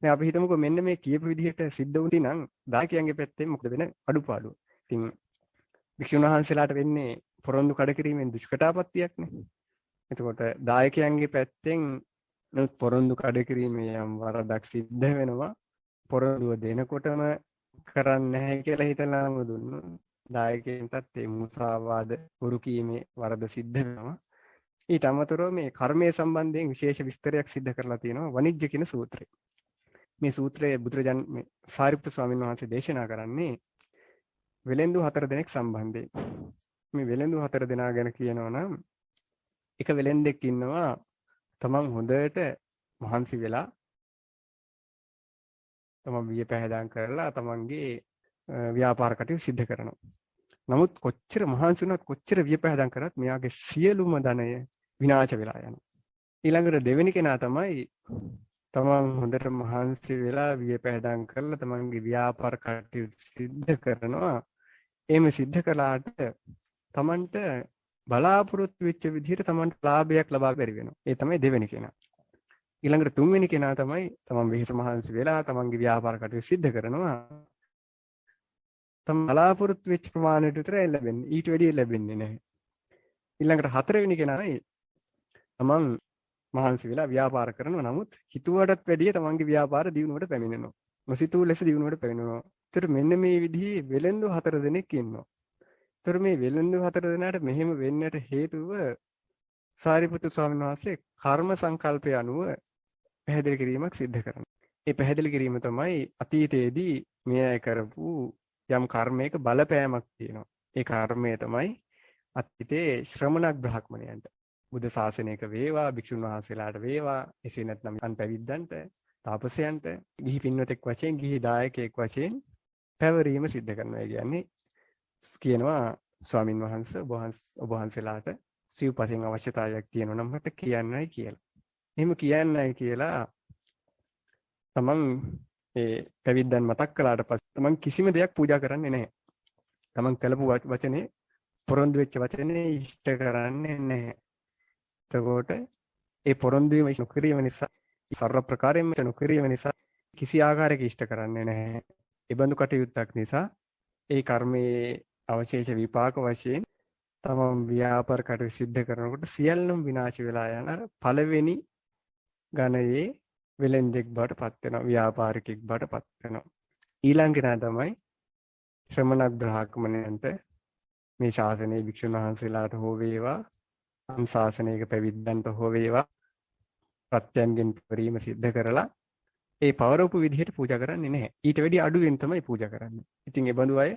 දැන් අපි හිතමුකෝ මෙන්න මේ කියපු විදිහට සිද්ධ වුණේ නම් දායකයන්ගේ පැත්තෙන් මොකද වෙන අඩුපාඩුව. ඉතින් භික්ෂුන් වහන්සේලාට වෙන්නේ පොරොන්දු කඩ කිරීමෙන් දුෂ්කරතාපත්තියක්නේ. එතකොට දායකයන්ගේ පැත්තෙන් පොරොන්දු කඩ කිරීමේ යම් වරදක් සිද්ධ වෙනවා. පොරොන්දුව දෙනකොටම කරන්නේ නැහැ කියලා හිතලාම දුන්නොත් දායකයන්ටත් මේ මුසාවාද හුරු කීමේ වරද සිද්ධ වෙනවා. ඊට අමතරව මේ කර්මයේ සම්බන්ධයෙන් විශේෂ විස්තරයක් සිද්ධ කරලා තියෙනවා වණිජ්‍ය කියන සූත්‍රය. මේ සූත්‍රයේ බුදුරජාන් මේ සාරිපුත්‍ර ස්වාමීන් වහන්සේ දේශනා කරන්නේ වෙලෙන්දු 4 දෙනෙක් සම්බන්ධයෙන්. මේ වෙලෙන්දු 4 දෙනා ගැන කියනවා නම් එක වෙලෙන්දෙක් ඉන්නවා තමන් හොඳට මහන්සි වෙලා තමන් විය පැහැදම් කරලා තමන්ගේ ව්‍යාපාර කටයුතු සිද්ධ කරනවා. නමුත් කොච්චර මහන්සි වුණත් කොච්චර විය පැහැදම් කරත් මෙයාගේ සියලුම ධනය විනාශ වෙලා යනවා. ඊළඟට දෙවෙනි කෙනා තමයි තමන් හොඳට මහන්සි වෙලා විය පැහැදම් කරලා තමන්ගේ ව්‍යාපාර කටයුතු සිද්ධ කරනවා. එහෙම සිද්ධ කළාට තමන්ට බලාපොරොත්තු වෙච්ච විදිහට තමන්ට ලාභයක් ලබා බැරි වෙනවා. ඒ තමයි දෙවෙනි කෙනා. ඊළඟට තුන්වෙනි කෙනා තමයි තමන් වෙහෙස මහන්සි වෙලා තමන්ගේ ව්‍යාපාර කටයුතු සිද්ධ කරනවා. තම බලාපොරොත්තු වෙච්ච ප්‍රමාණයට විතරයි ලැබෙන්නේ. ඊට වැඩිය ලැබෙන්නේ නැහැ. ඊළඟට හතරවෙනි කෙනායි තමන් මහන්සි වෙලා ව්‍යාපාර කරනවා. නමුත් හිතුවටත් වැඩිය තමන්ගේ ව්‍යාපාර දියුණුවට පැමිණෙනවා. නොසිතූ ලෙස දියුණුවට පැමිණෙනවා. ඒතර මෙන්න මේ විදිහේ වෙලෙන්දු 4 දෙනෙක් ඉන්නවා. ඒතර මේ වෙලෙන්දු 4 දෙනාට මෙහෙම වෙන්නට හේතුව සාරිපුත්‍ර ස්වාමීන් වහන්සේ කර්ම සංකල්පය අනුව පැහැදිලි කිරීමක් සිද්ධ කරනවා. ඒ පැහැදිලි කිරීම තමයි අතීතයේදී මේ අය කරපු යම් කර්මයක බලපෑමක් තියෙනවා. ඒ කර්මය තමයි අතීතයේ ශ්‍රමණක් බ්‍රාහ්මණයන්ට බුද්ධ ශාසනයක වේවා භික්ෂුන් වහන්සේලාට වේවා එසේ නැත්නම් අන්පැවිද්දන්ට තාපසයන්ට ගිහි පින්වතෙක් වශයෙන් ගිහි දායකයෙක් වශයෙන් පැවරීම සිද්ධ කරනවා. ඒ කියන්නේ කියනවා ස්වාමින් වහන්සේ ඔබ වහන්සේලාට සිව්පසෙන් අවශ්‍යතාවයක් තියෙනවා නම් මට කියන්නයි කියලා. එහෙම කියන්නයි කියලා තමන් ඒ පැවිද්දන් මතක් කළාට පස්සේ තමන් කිසිම දෙයක් පූජා කරන්නේ නැහැ. තමන් කළපු වචනේ පොරොන්දු වෙච්ච වචනේ ඉෂ්ට කරන්නේ නැහැ. එතකොට ඒ පොරොන්දු වීම නොකිරීම නිසා සර්ව ප්‍රකාරයෙන්ම නොකිරීම නිසා කිසි ආකාරයක ඉෂ්ට කරන්නේ නැහැ. ඒ බඳු කටයුත්තක් නිසා ඒ කර්මයේ අවශේෂ විපාක වශයෙන් තමන් ව්‍යාපාර කටයුතු සිද්ධ කරනකොට සියල්ලම විනාශ වෙලා යන අර පළවෙනි ගණයේ වෙලෙන්දෙක් බවට පත් වෙනවා. ව්‍යාපාරිකෙක් බවට පත් වෙනවා. ඊළඟ කෙනා තමයි ශ්‍රමණක් බ්‍රාහ්මණයන්ට මේ ශාසනයේ භික්ෂුන් වහන්සේලාට හෝ වේවා අන් ශාසනයක පැවිද්දන්ට හෝ වේවා ප්‍රත්‍යයන්ගෙන් පරිම සිද්ධ කරලා ඒ පවරපු විදිහට පූජා කරන්නේ නැහැ. ඊට වැඩි අඩුවෙන් තමයි පූජා කරන්නේ. ඉතින් ඒ බඳු අය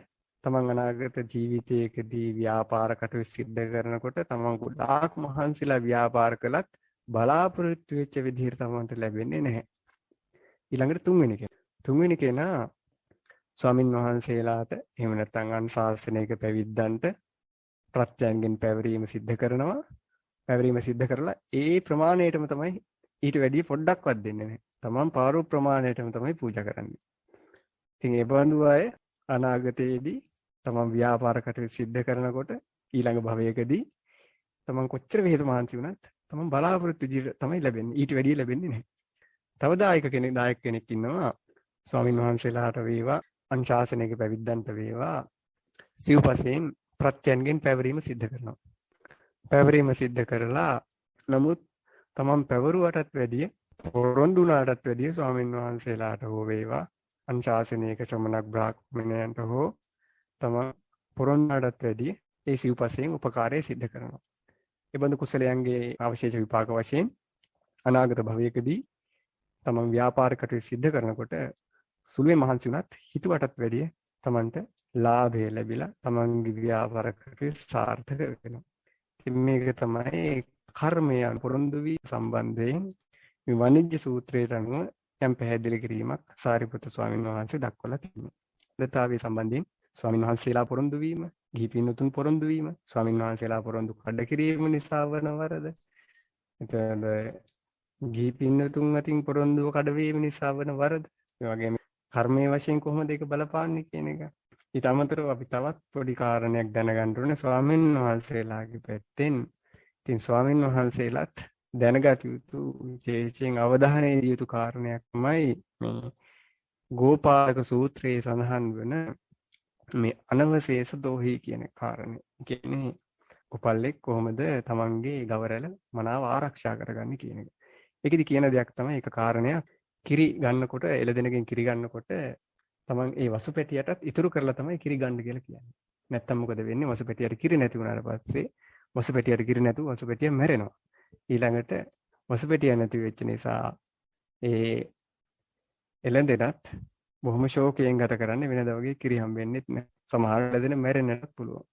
තමන් අනාගත ජීවිතයකදී ව්‍යාපාර කටයුතු සිද්ධ කරනකොට තමන් ගොඩාක් මහන්සිලා ව්‍යාපාර කළත් බලාපොරොත්තු වෙච්ච විදිහට තමන්ට ලැබෙන්නේ නැහැ. ඊළඟට තුන්වෙනි කෙනා ස්වාමින් වහන්සේලාට එහෙම නැත්නම් අන් ශාසනයක පැවිද්දන්ට ප්‍රත්‍යයන්ගෙන් පැවරීම සිද්ධ කරනවා. පැවරීම සිද්ධ කරලා ඒ ප්‍රමාණයටම තමයි ඊට වැඩිය පොඩ්ඩක්වත් දෙන්නේ නැහැ. තමන් පාරු ප්‍රමාණයටම තමයි පූජා කරන්නේ. ඉතින් ඒ බඳු අය අනාගතයේදී තමන් ව්‍යාපාර කටයුතු සිද්ධ කරනකොට ඊළඟ භවයකදී තමන් කොච්චර විහිද මහන්සි වුණත් තමන් බලාපොරොත්තු විදිහට තමයි ලැබෙන්නේ. ඊට වැඩිය ලැබෙන්නේ නැහැ. තව දායක කෙනෙක් ඉන්නවා ස්වාමින් වහන්සේලාට වේවා අන් ශාසනයක පැවිද්දන්ට වේවා සිව්පසෙන් ප්‍රත්‍යයන්ගෙන් පැවරීම සිද්ධ කරනවා. පැවරීම සිද්ධ කරලා නමුත් තමන් පැවරුවටත් වැඩිය පොරොන්දු වුණාටත් වැඩිය ස්වාමින් වහන්සේලාට හෝ වේවා අන් ශාසනයක ශ්‍රමණක් බ්‍රාහ්මණයන්ට හෝ තමන් පොරොන්දුටත් වැඩිය ඒ සිව්පසෙන් උපකාරය සිද්ධ කරනවා. ඒ බඳු කුසලයන්ගේ අවශේෂ විපාක වශයෙන් අනාගත භවයකදී තමන් ව්‍යාපාර කටයුතු සිද්ධ කරනකොට සුළුවේ මහන්සි වුණත් හිතුවටත් වැඩිය තමන්ට ලාභය ලැබිලා තමන්ගේ ව්‍යාපාර කටයුතු සාර්ථක වෙනවා. ඉතින් මේක තමයි කර්මය පොරොන්දු වී සම්බන්ධයෙන් මේ වණිජ්‍ය සූත්‍රයට අනුව යම් පැහැදිලි කිරීමක් සාරිපුත්‍ර ස්වාමීන් වහන්සේ දක්වලා තියෙනවා. දතාවේ සම්බන්ධයෙන් ස්වාමීන් වහන්සේලා පොරොන්දු වීම, ගිහි පින්වතුන් පොරොන්දු වීම, ස්වාමීන් වහන්සේලා පොරොන්දු කඩ කිරීම නිසා වන වරද. එතකොට ගිහි පින්නතුන් අතින් පොරොන්දුව කඩවීම නිසා වන වරද. ඒ වගේම කර්මයේ වශයෙන් කොහොමද ඒක බලපාන්නේ කියන එක. ඊට අමතරව අපි තවත් පොඩි කාරණයක් දැනගන්න ඕනේ ස්වාමීන් වහන්සේලාගේ පැත්තෙන්. ඉතින් ස්වාමීන් වහන්සේලාත් දැනගත යුතු විශේෂයෙන් අවධානය දිය යුතු කාරණයක් තමයි මේ ගෝපාලක සූත්‍රයේ සඳහන් වන මේ අනවශේෂ දෝහි කියන කාරණේ. කියන්නේ කොපල්ලෙක් කොහොමද තමන්ගේ ගවරැල මනාව ආරක්ෂා කරගන්නේ කියන එක. ඒකෙදි කියන දෙයක් තමයි ඒක කාරණයක්. කිරි ගන්නකොට එළදෙනකින් කිරි ගන්නකොට තමන් ඒ වසු පෙටියටත් ඉතුරු කරලා තමයි කිරි ගන්න කියලා කියන්නේ. නැත්තම් මොකද වෙන්නේ? වසු පෙටියට කිරි නැති වුණාට පස්සේ වසු පෙටියට කිරි නැතුව වසු පෙටිය මැරෙනවා. ඊළඟට වසු පෙටිය නැති වෙච්ච නිසා ඒ එළදෙනත් බොහොම ශෝකයෙන් ගත කරන්නේ වෙනදා වගේ කිරි හම්බෙන්නෙත් නැහැ. සමහර එළදෙන මැරෙන්නත් පුළුවන්.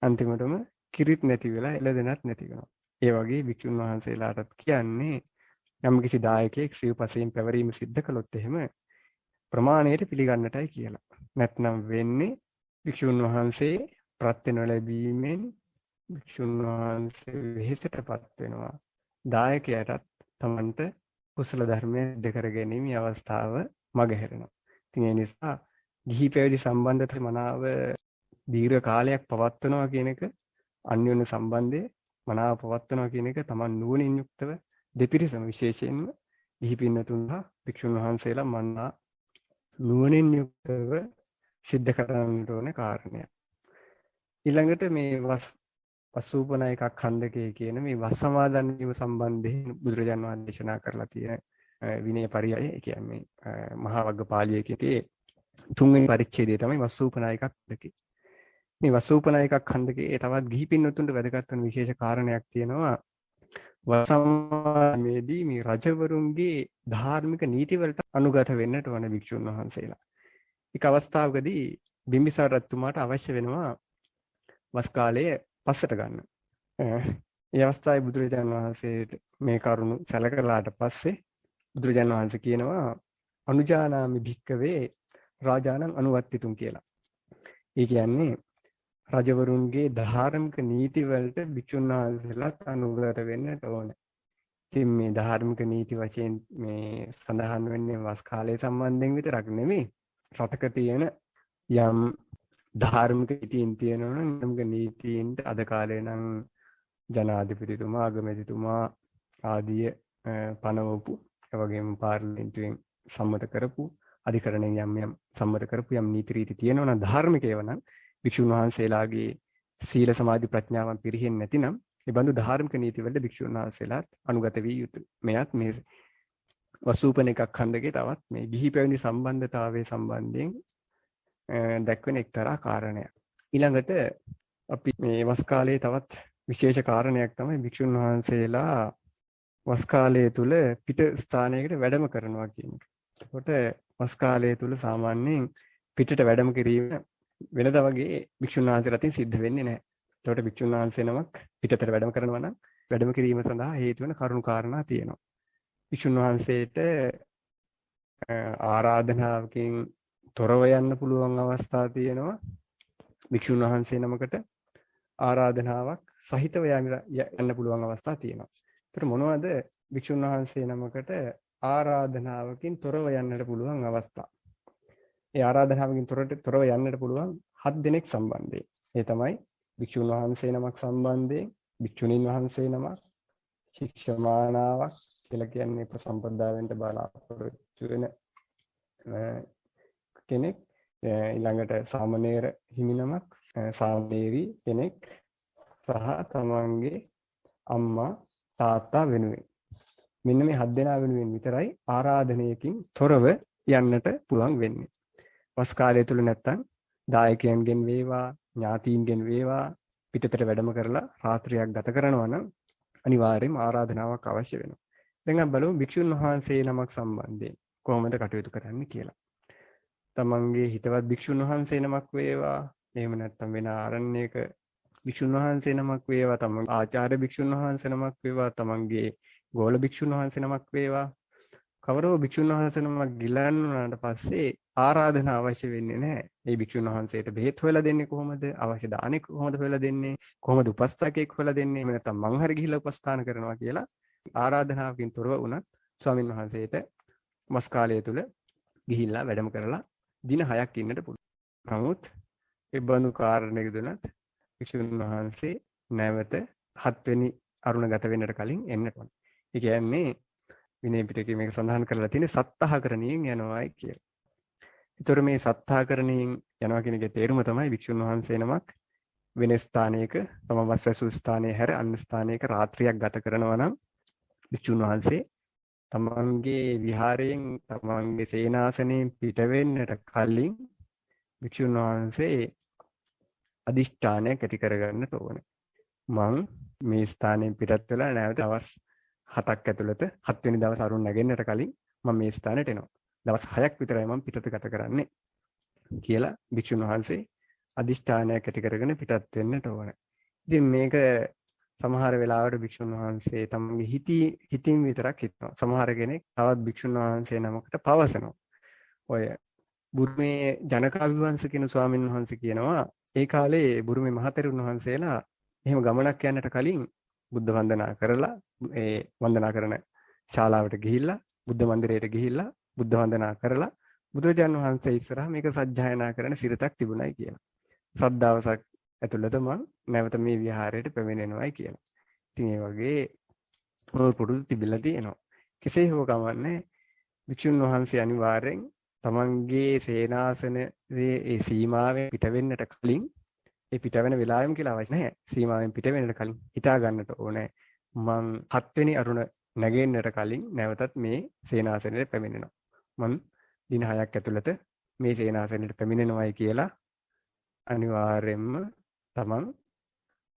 අන්තිමටම කිරිත් නැති වෙලා එළදෙනත් නැති වෙනවා. ඒ වගේ භික්ෂුන් වහන්සේලාටත් කියන්නේ යම් කිසි දායකයෙක් සිව්පසයෙන් පැවරීම සිද්ධ කළොත් එහෙම ප්‍රමාණයට පිළිගන්නටයි කියලා. නැත්නම් වෙන්නේ භික්ෂුන් වහන්සේ ප්‍රත්‍ය නොලැබීමෙන් භික්ෂුන් වහන්සේ වෙහෙසටපත් වෙනවා. දායකයාටත් Tamanට කුසල ධර්මයේ දෙකර ගැනීමේ අවස්ථාව මගහැරෙනවා. ඉතින් ඒ නිසා ගිහි පැවිදි සම්බන්ධත මනාව දීර්ඝ කාලයක් පවත්වනවා කියන එක අන්‍යෝන්‍ය සම්බන්ධය මනාව පවත්වනවා කියන එක Taman නුවණින් යුක්තව දෙපිරිසම විශේෂයෙන්ම ගිහි පින්නතුන්ලා භික්ෂුන් වහන්සේලා මන්නා නුවණින් යුක්තව සිද්ධ කරන්නට ඕන කාරණයක්. ඊළඟට මේ වස්සූපනායක ඛණ්ඩකයේ කියන මේ වස් සමාදන් වීම සම්බන්ධයෙන් බුදුරජාණන් වහන්සේ දේශනා කරලා තියෙන විනය පරියය කියන්නේ මහා වග්ගපාළියේ කියේ තුන්වෙනි පරිච්ඡේදය තමයි වස්සූපනායක ඛණ්ඩකේ. මේ වස්සූපනායක ඛණ්ඩකයේ තවත් ගිහි පින්නතුන්ට වැදගත් වෙන විශේෂ කාරණයක් තියෙනවා. වසමාමේදී මේ රජවරුන්ගේ ධාර්මික නීති වලට අනුගත වෙන්නට ඕන භික්ෂුන් වහන්සේලා. එක අවස්ථාවකදී බිම්බිසාර රජතුමාට අවශ්‍ය වෙනවා වස් කාලය පස්සට ගන්න. ඒ අවස්ථාවේ බුදුරජාණන් වහන්සේට මේ කරුණු සැලකලාට පස්සේ බුදුරජාණන් වහන්සේ කියනවා අනුජානාමි භික්කවේ රාජානං අනුවත්තිතුම් කියලා. ඒ කියන්නේ රජවරුන්ගේ ධාර්මික නීති වලට භික්ෂුන් වහන්සේලාත් අනුගත වෙන්නට ඕන. ඉතින් මේ ධාර්මික නීති වශයෙන් මේ සඳහන් වෙන්නේ වස් කාලය සම්බන්ධයෙන් විතරක් නෙමෙයි. රටක තියෙන යම් ධාර්මික නීතීන් තියෙනවා නම් ධාර්මික නීතීන්ට අද කාලේ නම් ජනාධිපතිතුමා, අගමැතිතුමා ආදී පනවපු, ඒ වගේම පාර්ලිමේන්තුවෙන් සම්මත කරපු, අධිකරණයෙන් යම් සම්මත කරපු යම් නීති රීති තියෙනවා නම් ධාර්මික ඒවා නම් භික්ෂුන් වහන්සේලාගේ සීල සමාධි ප්‍රඥාවන් පිරිහෙන්නේ නැතිනම් ඒ බඳු ධාර්මික නීති වලට භික්ෂුන් වහන්සේලාත් අනුගත විය යුතුයි. මෙයත් මේ වසූපනික ඛණ්ඩකේ තවත් මේ ගිහි පැවිදි සම්බන්ධතාවයේ සම්බන්ධයෙන් දැක්වෙන එක්තරා කාරණයක්. ඊළඟට අපි මේ වස් කාලයේ තවත් විශේෂ කාරණයක් තමයි භික්ෂුන් වහන්සේලා වස් කාලය තුල පිට ස්ථානයකට වැඩම කරනවා කියන එක. එතකොට වස් කාලය තුල සාමාන්‍යයෙන් පිටට වැඩම කිරීම වෙනදා වගේ භික්ෂුන් වහන්සේලාටින් සිද්ධ වෙන්නේ නැහැ. එතකොට භික්ෂුන් වහන්සේ නමක් පිටතට වැඩම කරනවා නම් වැඩම කිරීම සඳහා හේතු වෙන කරුණු කාරණා තියෙනවා. භික්ෂුන් වහන්සේට ආරාධනාවකින් තොරව යන්න පුළුවන් අවස්ථා තියෙනවා. භික්ෂුන් වහන්සේ නමකට ආරාධනාවක් සහිතව යන්න පුළුවන් අවස්ථා තියෙනවා. ඒතර මොනවද භික්ෂුන් වහන්සේ නමකට ආරාධනාවකින් තොරව යන්නට පුළුවන් අවස්ථා? ඒ ආරාධනාවකින් තොරව යන්නට පුළුවන් 7 දෙනෙක් සම්බන්ධයෙන්. ඒ තමයි භික්ෂුන් වහන්සේ නමක් සම්බන්ධයෙන්, භික්ෂුණීන් වහන්සේ නමක්, ශික්ෂමානාවක් කියලා කියන්නේ ප්‍රසම්පදාවෙන්ට බලාපොරොත්තු වෙන කෙනෙක්, ඊළඟට සාමණේර හිමිනමක්, සාමණේරි කෙනෙක් සහ තමන්ගේ අම්මා තාත්තා වෙනුවෙන්. මෙන්න මේ 7 දෙනා වෙනුවෙන් විතරයි ආරාධනයකින් තොරව යන්නට පුළුවන් වෙන්නේ. වස් කාලය තුල නැත්තම් දායකයන්ගෙන් වේවා, ඥාතීන්ගෙන් වේවා පිටතට වැඩම කරලා රාත්‍රියක් ගත කරනවා නම් අනිවාර්යයෙන්ම ආරාධනාවක් අවශ්‍ය වෙනවා. දැන් අපි බලමු භික්ෂුන් වහන්සේ නමක් සම්බන්ධයෙන් කොහොමද කටයුතු කරන්න කියලා. තමන්ගේ හිතවත් භික්ෂුන් වහන්සේ නමක් වේවා, එහෙම නැත්නම් වෙන ආරණ්‍යක භික්ෂුන් වහන්සේ නමක් වේවා, තමන් ආචාර්ය භික්ෂුන් වහන්සේ නමක් වේවා, තමන්ගේ ගෝල භික්ෂුන් වහන්සේ නමක් වේවා, කවරෝ භික්ෂුන් වහන්සේ නමක් ගිලන්නාට පස්සේ ආරාධනා අවශ්‍ය වෙන්නේ නැහැ. මේ භික්ෂුන් වහන්සේට බෙහෙත් හොයලා දෙන්නේ කොහොමද? අවශ්‍ය දානෙ කොහොමද හොයලා දෙන්නේ? කොහොමද උපස්ථායකයෙක් හොයලා දෙන්නේ? එහෙම නැත්නම් මං හරි ගිහිල්ලා උපස්ථාන කරනවා කියලා ආරාධනාවකින් තොරව වුණත් ස්වාමින් වහන්සේට මස් කාලය තුල ගිහිල්ලා වැඩම කරලා දින 6ක් ඉන්නට පුළුවන්. නමුත් ඒ බඳු කාරණයකදීනත් වික්ෂුන් වහන්සේ නැවත 7 වෙනි අරුණ ගත වෙන්නට කලින් එන්නට ඕන. ඒ කියන්නේ විනය පිටකේ මේක සඳහන් කරලා තියෙන්නේ සත්තාහකරණියෙන් යනවායි කියලා. ඒතර මේ සත්තාහකරණියෙන් යනවා කියන එකේ තේරුම තමයි වික්ෂුන් වහන්සේ නමක් වෙන ස්ථානයක තම වස්වැසු ස්ථානයේ හැර අන්‍ය ස්ථානයක රාත්‍රියක් ගත කරනවා නම් වික්ෂුන් වහන්සේ තමන්ගේ විහාරයෙන් තමන්ගේ සේනාසනයෙන් පිට වෙන්නට කලින් වික්ෂුන් වහන්සේ අදිෂ්ඨානයක් ඇති කරගන්න ඕනේ. මං මේ ස්ථානයෙන් පිටත් වෙලා නැවත දවස් 7ක් ඇතුළත 7 වෙනි දවස් අරුණ නැගෙන්නට කලින් මම මේ ස්ථානෙට එනවා. දවස් 6ක් විතරයි මම පිටත ගත කරන්නේ කියලා වික්ෂුන් වහන්සේ අදිෂ්ඨානයක් ඇති කරගෙන පිටත් වෙන්නට ඕනේ. ඉතින් මේක සමහර වෙලාවට භික්ෂුන් වහන්සේ තමගේ හිතින් විතරක් හිතනවා. සමහර කෙනෙක් තවත් භික්ෂුන් වහන්සේ නමකට පවසනවා. ඔය බුරුමේ ජනකාභිවංශ කියන ස්වාමීන් වහන්සේ කියනවා ඒ කාලේ බුරුමේ මහතෙරුන් වහන්සේලා එහෙම ගමනක් යන්නට කලින් බුද්ධ වන්දනා කරලා ඒ වන්දනා කරන ශාලාවට ගිහිල්ලා බුද්ධ මන්දිරයට ගිහිල්ලා බුද්ධ වන්දනා කරලා බුදුරජාණන් වහන්සේ ඉස්සරහා මේක සජ්ජායනා කරන සිරිතක් තිබුණයි කියලා. සද්දවසක් ඇතුළත මම නැවත මේ විහාරයට පැමිණෙනවායි කියලා. ඉතින් ඒ වගේ පුරුදු තිබිලා තියෙනවා. කෙසේ හෝ කමන්නේ වික්ෂුන් වහන්සේ අනිවාර්යෙන් තමන්ගේ සේනාසනයේ ඒ සීමාවෙන් පිට වෙන්නට කලින් ඒ පිට වෙන වෙලාවෙම කියලා අවශ්‍ය නැහැ. සීමාවෙන් පිට වෙන්නට කලින් හිතා ගන්නට ඕනේ මං 7 වෙනි අරුණ නැගෙන්නට කලින් නැවතත් මේ සේනාසනයට පැමිණෙනවා. මං දින 6ක් ඇතුළත මේ සේනාසනයට පැමිණෙනවායි කියලා අනිවාර්යෙන්ම තමන්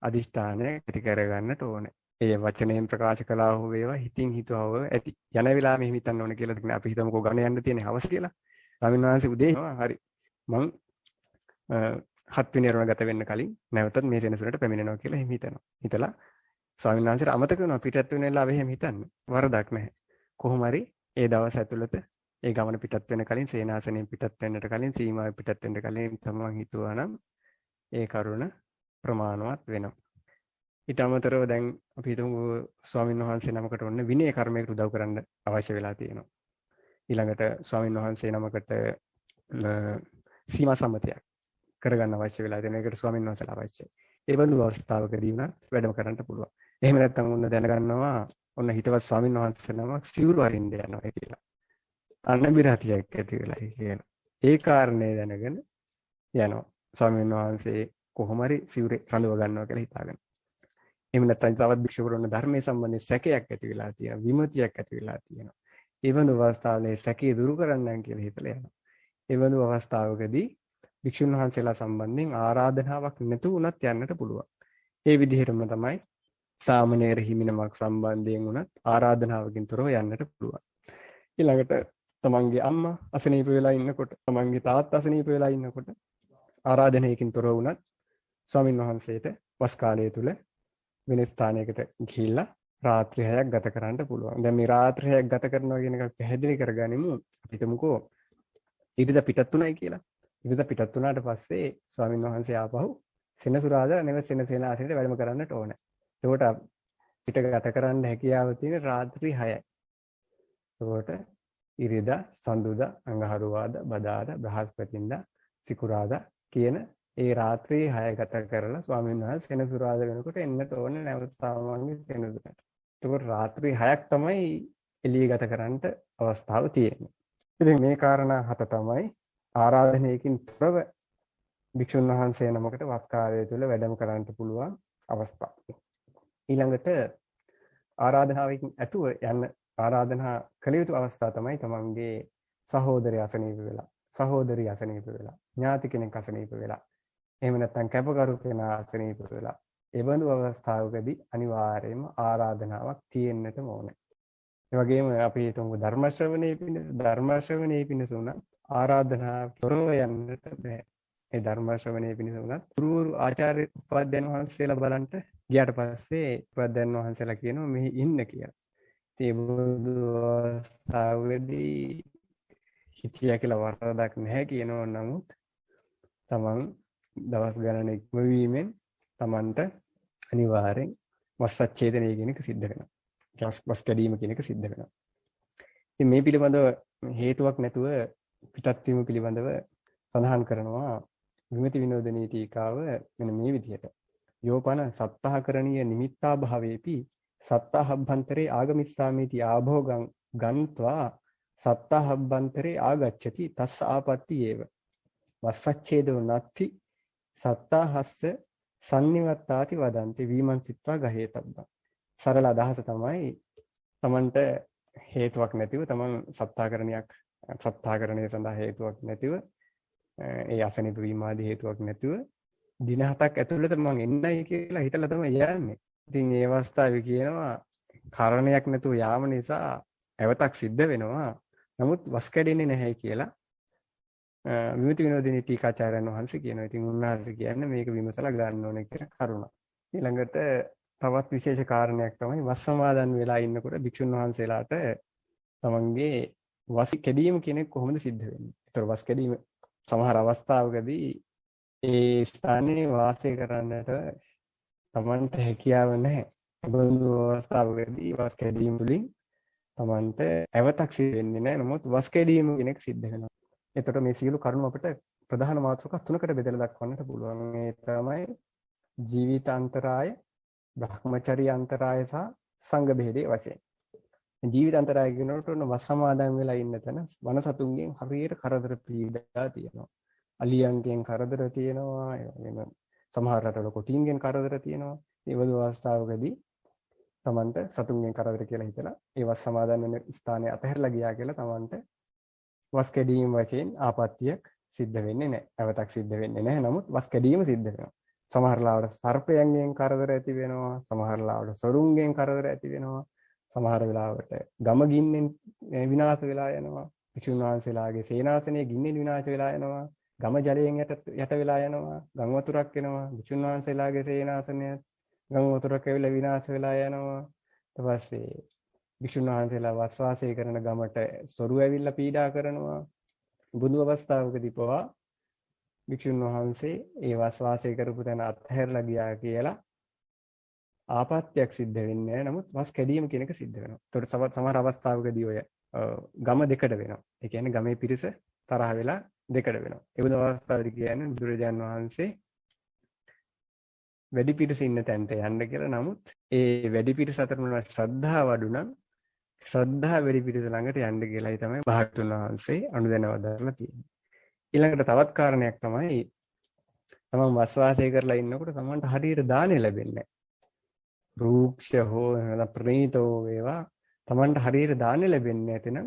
අදිෂ්ඨානය ඇති කරගන්නට ඕනේ. ඒ වචනයෙන් ප්‍රකාශ කළා හෝ වේවා හිතින් හිතුවව ඇති. යන වෙලාවෙ මෙහෙම හිතන්න ඕනේ කියලා දෙන්න අපි හිතමුකෝ ගණ යන්න තියෙන හවස කියලා. ස්වාමීන් වහන්සේ උදේ හරි මං 7 වෙනි අරුණ ගත වෙන්න කලින් නැවතත් මේ සෙනසුනට පැමිණෙනවා කියලා එහෙම හිතනවා. හිතලා ස්වාමීන් වහන්සේට අමතක වෙනවා පිටත් වෙන වෙලාවෙ එහෙම හිතන්න. වරදක් නැහැ. කොහොම හරි ඒ දවස් ඇතුළත ඒ ගමන පිටත් වෙන කලින් සේනාසනයෙන් පිටත් වෙන්නට කලින් සීමාවෙ පිටත් වෙන්න කලින් තමන් හිතුවා නම් ඒ කරුණ ප්‍රමාණවත් වෙනවා. ඊට අමතරව දැන් අපි හිතමු ස්වාමීන් වහන්සේ නමකට ඔන්න විනය කර්මයකට උදව් කරන්න අවශ්‍ය වෙලා තියෙනවා. ඊළඟට ස්වාමීන් වහන්සේ නමකට සීමා සම්මතයක් කරගන්න අවශ්‍ය වෙලා තියෙන එකට ස්වාමීන් වහන්සේලා අවශ්‍යයි. ඒ බඳු අවස්ථාවකදී වුණත් වැඩම කරන්න පුළුවන්. එහෙම නැත්නම් ඔන්න දැනගන්නවා ඔන්න හිතවත් ස්වාමීන් වහන්සේ නමක් සිවුරු අරින්න යනවා කියලා. අනබිරතියක් ඇති වෙලා කියන. ඒ කාරණේ දැනගෙන යනවා. ස්වාමීන් වහන්සේ කොහොම හරි සිවුරේ රඳව ගන්නවා කියලා හිතාගෙන. එහෙම නැත්නම් තවත් භික්ෂුවරුන් ධර්මයේ සම්බන්ධයෙන් සැකයක් ඇති වෙලා තියෙනවා. විමතියක් ඇති වෙලා තියෙනවා. ඒ බඳු අවස්ථාවලේ සැකේ දුරු කරන්නම් කියලා හිතලා යනවා. ඒ බඳු අවස්ථාවකදී භික්ෂුන් වහන්සේලා සම්බන්ධයෙන් ආරාධනාවක් නැතුව උනත් යන්නට පුළුවන්. ඒ විදිහටම තමයි සාමණේර හිමිනමක් සම්බන්ධයෙන් උනත් ආරාධනාවකින් තොරව යන්නට පුළුවන්. ඊළඟට තමන්ගේ අම්මා අසනීප වෙලා ඉන්නකොට තමන්ගේ තාත්තා අසනීප වෙලා ඉන්නකොට ආරාධනයකින් තොරව වුණත් ස්වාමින් වහන්සේට වස් කාලය තුල වෙන ස්ථානයකට ගිහිල්ලා රාත්‍රී 6ක් ගත කරන්න පුළුවන්. දැන් මේ රාත්‍රී 6ක් ගත කරනවා කියන එක පැහැදිලි කරගනිමු. අපි හිතමුකෝ ඉරිදා පිටත් උනායි කියලා. ඉරිදා පිටත් උනාට පස්සේ ස්වාමින් වහන්සේ ආපහු සෙනසුරාදා නැවත සෙනසේනාසනෙට වැඩම කරන්නට ඕනේ. එතකොට පිට ගත කරන්න හැකියාව තියෙන රාත්‍රී 6යි. එතකොට ඉරිදා, සඳුදා, අඟහරුවාදා, බදාදා, බ්‍රහස්පතින්දා, සිකුරාදා කියන ඒ රාත්‍රී 6 ගත කරලා ස්වාමීන් වහන්සේ සෙනසුරාදා වෙනකොට එන්නට ඕනේ නැවත සාමාන්‍ය සෙනසුරට. එතකොට රාත්‍රී 6ක් තමයි එළිය ගත කරන්න අවස්ථාව තියෙන්නේ. ඉතින් මේ කාරණා 7 තමයි ආරාධනයකින් තොරව භික්ෂුන් වහන්සේ නමකට වස් කාලය තුල වැඩම කරන්න පුළුවන් අවස්ථා. ඊළඟට ආරාධනාවකින් ඇතුව යන්න ආරාධනා කළ යුතු අවස්ථා තමයි තමන්ගේ සහෝදරය අසනීප වෙලා, සහෝදරිය අසනීප වෙලා, ඥාති කෙනෙක් අසනීප වෙලා, එහෙම නැත්නම් කැපකරු කෙනා අසනීප වෙලා. ඒ බඳු අවස්ථාවකදී අනිවාර්යයෙන්ම ආරාධනාවක් තියෙන්නටම ඕනේ. ඒ වගේම අපි හිතමු ධර්ම ශ්‍රවණයේ පිණිස උනත් ආරාධනා තොරව යන්නට බෑ. ඒ ධර්ම ශ්‍රවණයේ පිණිස උනත් ගුරු ආචාර්ය උපාධ්‍යයන් වහන්සේලා බලන්න ගියාට පස්සේ උපාධ්‍යයන් වහන්සේලා කියනවා මෙහි ඉන්න කියලා. ඒ බඳු අවස්ථාවේදී හිතියා කියලා වරදක් නැහැ කියනවා. නමුත් තමන් දවස් ගණන ඉක්මවීමෙන් තමන්ට අනිවාර්යෙන් වස්සච්ඡේදනය කියන එක සිද්ධ වෙනවා. වස් කැඩීම කියන එක සිද්ධ වෙනවා. ඉතින් මේ පිළිබඳව හේතුවක් නැතුව පිටත් වීම පිළිබඳව සඳහන් කරනවා විමති විනෝදනී ටීකාව මෙන්න මේ විදිහට. යෝපන සත්තහකරණීය නිමිත්තා භාවේපි සත්තහබ්බන්තරේ ආගමිස්සාමීති ආභෝගං ගන්්වා සත්තහබ්බන්තරේ ආගච්ඡති තස්ස ආපත්ති ඒව වස්සච්ඡේදෝ නත්ති සත්තහස්ස සම්නිවත්තාති වදන්ති විමංසිත්වා ගහේතබ්බා. සරල අදහස තමයි තමන්ට හේතුවක් නැතිව තමන් සත්තාකරණය සඳහා හේතුවක් නැතිව ඒ අසනීප වීම ආදී හේතුවක් නැතිව දින 7ක් ඇතුළත මම එන්නයි කියලා හිතලා තමයි යන්නේ. ඉතින් මේ අවස්ථාවේ කියනවා කාරණයක් නැතුව යාම නිසා ඇවතක් සිද්ධ වෙනවා. නමුත් වස් කැඩෙන්නේ නැහැ කියලා විමුක්ති විනෝදිනී ටීකාචාර්යයන් වහන්සේ කියනවා. ඉතින් උන්වහන්සේ කියන්නේ මේක විමසලා ගන්න ඕනේ කියලා කරුණා. ඊළඟට තවත් විශේෂ කාරණයක් තමයි වස් සමාදන් වෙලා ඉන්නකොට භික්ෂුන් වහන්සේලාට තමන්ගේ වස් කැඩීම කෙනෙක් කොහොමද සිද්ධ වෙන්නේ? ඒතර වස් කැඩීම සමහර අවස්ථාවකදී ඒ ස්ථානයේ වාසය කරන්නට තමන්ට හැකියාව නැහැ. බඳු අවස්ථාවකදී වස් කැඩීම තුළින් තමන්ට ඇවතක් සිද්ධ වෙන්නේ නැහැ. නමුත් වස් කැඩීම කෙනෙක් සිද්ධ වෙනවා. එතකොට මේ සියලු කරුණු අපිට ප්‍රධාන මාතෘකා තුනකට බෙදලා දක්වන්නට පුළුවන්. ඒ තමයි ජීවිත අන්තරාය, බ්‍රහ්මචර්ය අන්තරාය සහ සංඝ බෙහෙදේ වශයෙන්. ජීවිත අන්තරාය කියනකොට වස් සමාදන් වෙලා ඉන්න තැන වනසතුන්ගෙන් හරියට කරදර පීඩා තියෙනවා. අලියන්ගෙන් කරදර තියෙනවා. ඒ වගේම සමහර රටවල කොටින්ගෙන් කරදර තියෙනවා. මේ වගේ අවස්ථාවකදී තමන්ට සතුන්ගෙන් කරදර කියලා හිතලා ඒ වස් සමාදන් වෙන ස්ථානය අතහැරලා ගියා කියලා තමන්ට වස් කැඩීම වශයෙන් ආපත්‍යක් සිද්ධ වෙන්නේ නැහැ. අවතක් සිද්ධ වෙන්නේ නැහැ. නමුත් වස් කැඩීම සිද්ධ වෙනවා. සමහර ලාවට සර්පයන්ගෙන් කරදර ඇති වෙනවා. සමහර ලාවට සොරුන්ගෙන් කරදර ඇති වෙනවා. සමහර වෙලාවට ගම ගින්නෙන් විනාශ වෙලා යනවා. භික්ෂුන් වහන්සේලාගේ සේනාසනයේ ගින්නෙන් විනාශ වෙලා යනවා. ගම ජලයෙන් යට වෙලා යනවා. ගම් වතුරක් එනවා. භික්ෂුන් වහන්සේලාගේ සේනාසනය ගම් වතුරක් ඇවිල්ලා විනාශ වෙලා යනවා. ඊට පස්සේ භික්ෂුන් වහන්සේලා වස් වාසය කරන ගමට සොරු ඇවිල්ලා පීඩා කරනවා. බුදු අවස්ථාවකදී පවා භික්ෂුන් වහන්සේ ඒ වස් වාසය කරපු තැන අත්හැරලා ගියා කියලා ආපත්‍යක් සිද්ධ වෙන්නේ නැහැ. නමුත් වස් කැඩීම කියන එක සිද්ධ වෙනවා. ඒතකොට සමහර අවස්ථාවකදී ඔය ගම දෙකට වෙනවා. ඒ කියන්නේ ගමේ පිරිස තරහ වෙලා දෙකට වෙනවා. ඒ බුදු අවස්ථාවේදී කියන්නේ බුදුරජාන් වහන්සේ වැඩි පිරිස ඉන්න තැනට යන්න කියලා. නමුත් ඒ වැඩි පිරිස අතර මොනවා ශ්‍රද්ධාව අඩු නම් ශ්‍රද්ධා වැඩි පිරිස ළඟට යන්න කියලායි තමයි භාගතුන් වහන්සේ අනුදැන වදාරලා තියෙන්නේ. ඊළඟට තවත් කාරණයක් තමයි තමන් වස් වාසය කරලා ඉන්නකොට තමන්ට හරියට දාණය ලැබෙන්නේ නැහැ. රූක්ෂ හෝ නැත්නම් ප්‍රණීතෝ වේවා තමන්ට හරියට දාණය ලැබෙන්නේ නැතිනම්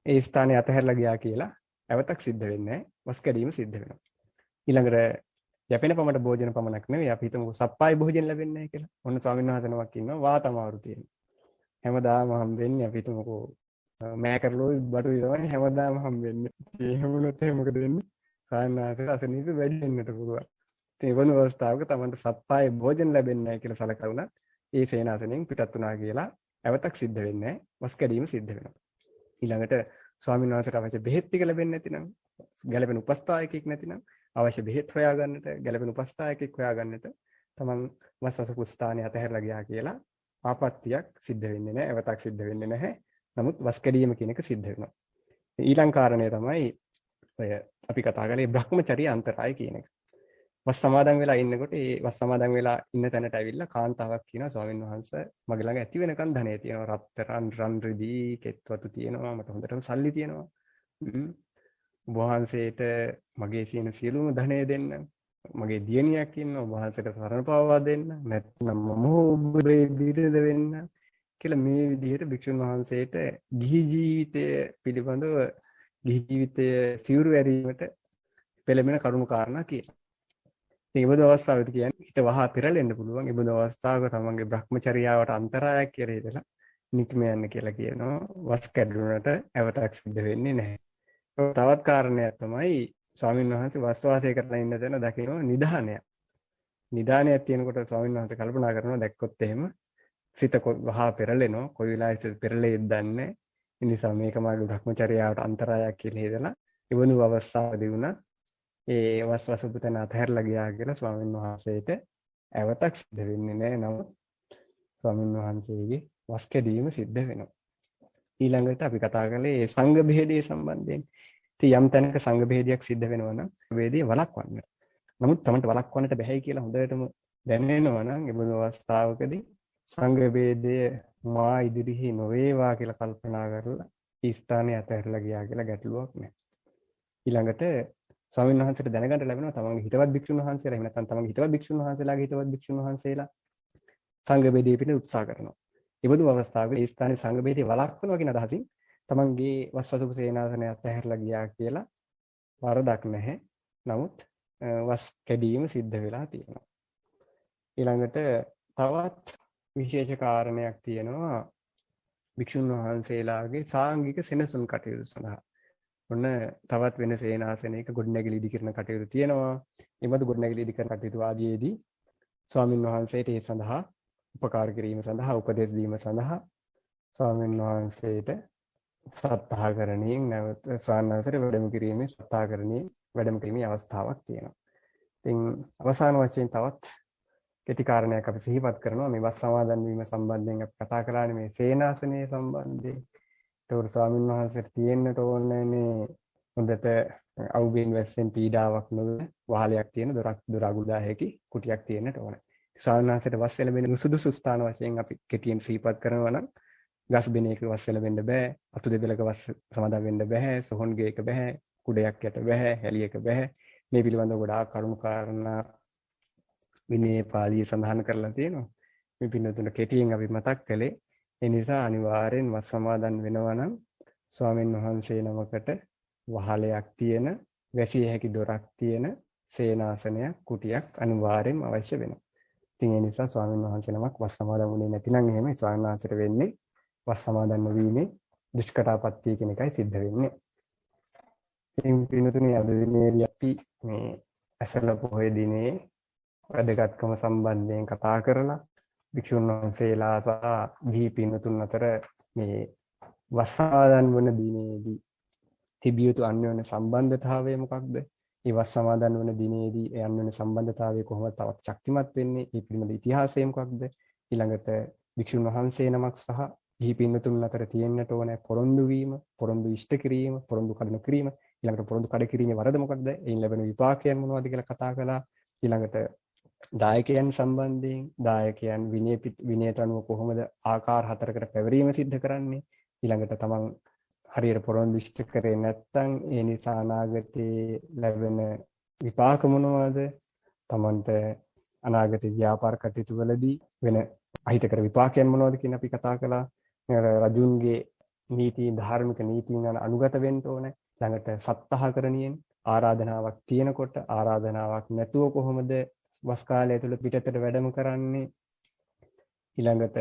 ඒ ස්ථානේ අතහැරලා ගියා කියලා අවතක් සිද්ධ වෙන්නේ නැහැ. වස් කැඩීම සිද්ධ වෙනවා. ඊළඟට යැපෙන පමණ භෝජන පමණක් නෙවෙයි අපි හිතමු සප්පාය භෝජන ලැබෙන්නේ නැහැ කියලා. ඔන්න ස්වාමීන් වහන්සේ නමක් ඉන්නවා වාතමාරු තියෙන. හැමදාම හම්බෙන්නේ අපි හිතමුකෝ මෑකරලෝ බඩු තමයි හැමදාම හම්බෙන්නේ. ඒ හැමෝටම මොකද වෙන්නේ? සායනාතර අසනීප වැඩි වෙන්නට පුළුවන්. ඒ වුණ අවස්ථාවක තමන්ට සප්පාය භෝජන ලැබෙන්නේ නැහැ කියලා සලකලා ඒ සේනාසනෙන් පිටත් වුණා කියලා අවතක් සිද්ධ වෙන්නේ නැහැ. වස් කැඩීම සිද්ධ වෙනවා. ඊළඟට ස්වාමීන් වහන්සේට අවශ්‍ය බෙහෙත් ටික ලැබෙන්නේ නැතිනම් ගැළපෙන උපස්ථායකෙක් නැතිනම් අවශ්‍ය බෙහෙත් හොයාගන්නට ගැළපෙන උපස්ථායකෙක් හොයාගන්නට තමන් වස් අසපු ස්ථානය අතහැරලා ගියා කියලා ආපත්‍යක් සිද්ධ වෙන්නේ නැහැ. අවතක් සිද්ධ වෙන්නේ නැහැ. නමුත් වස් කැඩීම කියන එක සිද්ධ වෙනවා. ඊළඟ කාරණය තමයි ඔය අපි කතා කරේ බ්‍රහ්මචර්ය අන්තරාය කියන එක. වස් සමාදන් වෙලා ඉන්නකොට ඒ වස් සමාදන් වෙලා ඉන්න තැනට ඇවිල්ලා කාන්තාවක් කියනවා ස්වාමීන් වහන්සේ මගේ ළඟ ඇති වෙනකන් ධනෙ තියෙනවා. රත්තරන් රන් රිදී කෙත්වතු තියෙනවා. මට හොඳටම සල්ලි තියෙනවා. ඔබ වහන්සේට මගේ සියලුම ධනෙ දෙන්න. මගේ දියණියක් ඉන්නවා. ඔබ වහන්සේට සරණ පාවා දෙන්න. නැත්නම් මම ඔබේ බිරිඳ වෙන්න කියලා මේ විදිහට භික්ෂුන් වහන්සේට ගිහි ජීවිතය පිළිබඳව ගිහි ජීවිතය සිවුරු ඇරීමට පෙළඹෙන කරුණු කාරණා කියලා. මේ බඳු අවස්ථාවකදී කියන්නේ හිත වහා පෙරලෙන්න පුළුවන්. ඒ බඳු අවස්ථාවක තමන්ගේ බ්‍රහ්මචර්යාවට අන්තරායක් කියලා හිතලා නික්ම යන්න කියලා කියනවා. වස් කැඩුනට අවතක් සිද්ධ වෙන්නේ නැහැ. තවත් කාරණයක් තමයි ස්වාමීන් වහන්සේ වස් වාසය කරලා ඉන්න තැන දකිනවා නිධානය. නිධානයක් තියෙනකොට ස්වාමීන් වහන්සේ කල්පනා කරනවා දැක්කොත් එහෙම සිත වහා පෙරලෙනවා. කොයි වෙලාවෙද පෙරලෙයිද දන්නේ. ඒ නිසා මේක මාගේ භ්‍රමචර්යාවට අන්තරායක් කියලා හිතලා එවනු අවස්ථාවදී වුණා ඒ වස්වසුපු තැන අතහැරලා ගියා කියලා ස්වාමීන් වහන්සේට අවතක් සිද්ධ වෙන්නේ නැහැ. නමුත් ස්වාමීන් වහන්සේගේ වස් කැඩීම සිද්ධ වෙනවා. ඊළඟට අපි කතා කළේ සංඝ බෙහෙදේ සම්බන්ධයෙන්. ඉතින් යම් තැනක සංඝ බෙහෙදයක් සිද්ධ වෙනවා නම් වේදී වළක්වන්න. නමුත් Tamanට වළක්වන්නට බැහැයි කියලා හොඳටම දැනෙනවා නම් ඒ බඳු අවස්ථාවකදී සංඝ බෙහෙදය මා ඉදිරිහි නොවේවා කියලා කල්පනා කරලා ඒ ස්ථානය අතහැරලා ගියා කියලා ගැටලුවක් නැහැ. ඊළඟට ස්වාමීන් වහන්සේට දැනගන්න ලැබෙනවා තමන්ගේ හිතවත් භික්ෂුන් වහන්සේලා එහෙම නැත්නම් තමන්ගේ හිතවත් භික්ෂුන් වහන්සේලාගේ හිතවත් භික්ෂුන් වහන්සේලා සංඝ බෙදේ පිට උත්සාහ කරනවා. ඒ බඳු අවස්ථාවක ඒ ස්ථානයේ සංඝ බෙදේ වළක්වනවා කියන අදහසින් තමන්ගේ වස්වතුප සේනාසනය අතහැරලා ගියා කියලා වරදක් නැහැ. නමුත් වස් කැඩීම සිද්ධ වෙලා තියෙනවා. ඊළඟට තවත් විශේෂ කාරණයක් තියෙනවා භික්ෂුන් වහන්සේලාගේ සාංගික සෙනසුන් කටයුතු සඳහා. ඔන්න තවත් වෙන සේනාසනයක ගොඩනැගිලි ඉදි කරන කටයුතු තියෙනවා. එබඳු ගොඩනැගිලි ඉදි කරන කටයුතු ආදීදී ස්වාමින් වහන්සේට ඒ සඳහා උපකාර කිරීම සඳහා උපදෙස් දීම සඳහා ස්වාමින් වහන්සේට සත්තාහකරණයෙන් නැවත ස්වාමීන් වැඩම කිරීමේ සත්තාහකරණයේ වැඩම කිරීමේ අවස්ථාවක් තියෙනවා. ඉතින් අවසාන වශයෙන් තවත් කෙටි කාරණයක් අපි සිහිපත් කරනවා මේ වස් සමාදන් වීම සම්බන්ධයෙන් අපි කතා කරානේ මේ සේනාසනයේ සම්බන්ධයෙන්. ඒතකොට ස්වාමීන් වහන්සේට තියෙන්නට ඕනේ හොඳට අවුබෙන් වැස්සෙන් පීඩාවක් නොවන වහලයක් තියෙන දොර අගුදා හැකි කුටියක් තියෙන්නට ඕනේ. ස්වාමීන් වහන්සේට වස් එළඹෙන සුදුසු ස්ථාන වශයෙන් අපි කෙටියෙන් සිහිපත් කරනවා නම් ගස් බෙනයක වස් එළඹෙන්න බෑ, අතු දෙදලක වස් සමාදන් වෙන්න බෑ, සොහොන් ගේක බෑ, කුඩයක් යට බෑ, හැලියක බෑ. මේ පිළිබඳව ගොඩාක් කරුණු කාරණා විනය පාළියේ සඳහන් කරලා තියෙනවා. මේ පින්නතුන කෙටියෙන් අපි මතක් කළේ. ඒ නිසා අනිවාර්යෙන් වස් සමාදන් වෙනවා නම් ස්වාමීන් වහන්සේ නමකට වහලයක් තියෙන, වැසිය හැකි දොරක් තියෙන සේනාසනයක්, කුටියක් අනිවාර්යෙන්ම අවශ්‍ය වෙනවා. ඉතින් ඒ නිසා ස්වාමීන් වහන්සේ නමක් වස් සමාදන් වුණේ නැතිනම් එහෙම ස්වාමීන් වහන්සේට වෙන්නේ වස් සමාදන් නොවීමේ දුෂ්කරාපත්‍ය කියන එකයි සිද්ධ වෙන්නේ. ඉතින් පින්නතුනේ අද දිනේදී අපි මේ ඇසළ පොහොය දිනේ වැදගත්කම සම්බන්ධයෙන් කතා කරලා භික්ෂුන් වහන්සේලා සහ ගිහි පින්නතුන් අතර මේ වස් සමාදන් වන දිනේදී තිබිය යුතු අන්‍යෝන්‍ය සම්බන්ධතාවය මොකක්ද? ඒ වස් සමාදන් වන දිනේදී ඒ අන්‍යෝන්‍ය සම්බන්ධතාවය කොහොමද තවත් ශක්තිමත් වෙන්නේ? මේ පිළිබඳ ඉතිහාසය මොකක්ද? ඊළඟට භික්ෂුන් වහන්සේ නමක් සහ ගිහි පින්නතුන් අතර තියෙන්නට ඕන පොරොන්දු වීම, පොරොන්දු ඉෂ්ට කිරීම, පොරොන්දු කඩන කිරීම, ඊළඟට පොරොන්දු කඩ කිරීමේ වරද මොකක්ද? එයින් ලැබෙන විපාකයන් මොනවද කියලා කතා කළා. ඊළඟට දායකයන් සම්බන්ධයෙන් දායකයන් විනයට අනුව කොහොමද ආකාර හතරකට පැවරීම සිද්ධ කරන්නේ? ඊළඟට තමන් හරියට පොරොන්දු ඉෂ්ට කරේ නැත්නම් ඒ නිසා අනාගතයේ ලැබෙන විපාක මොනවද? තමන්ට අනාගත ව්‍යාපාර කටයුතු වලදී වෙන අහිතකර විපාකයන් මොනවද කියන අපි කතා කළා. රජුන්ගේ නීති ධාර්මික නීතියන් අනුගත වෙන්න ඕනේ. ළඟට සත්තාහකරණියෙන් ආරාධනාවක් තියෙනකොට ආරාධනාවක් නැතුව කොහොමද වස් කාලය තුළ පිටතට වැඩම කරන්නේ? ඊළඟට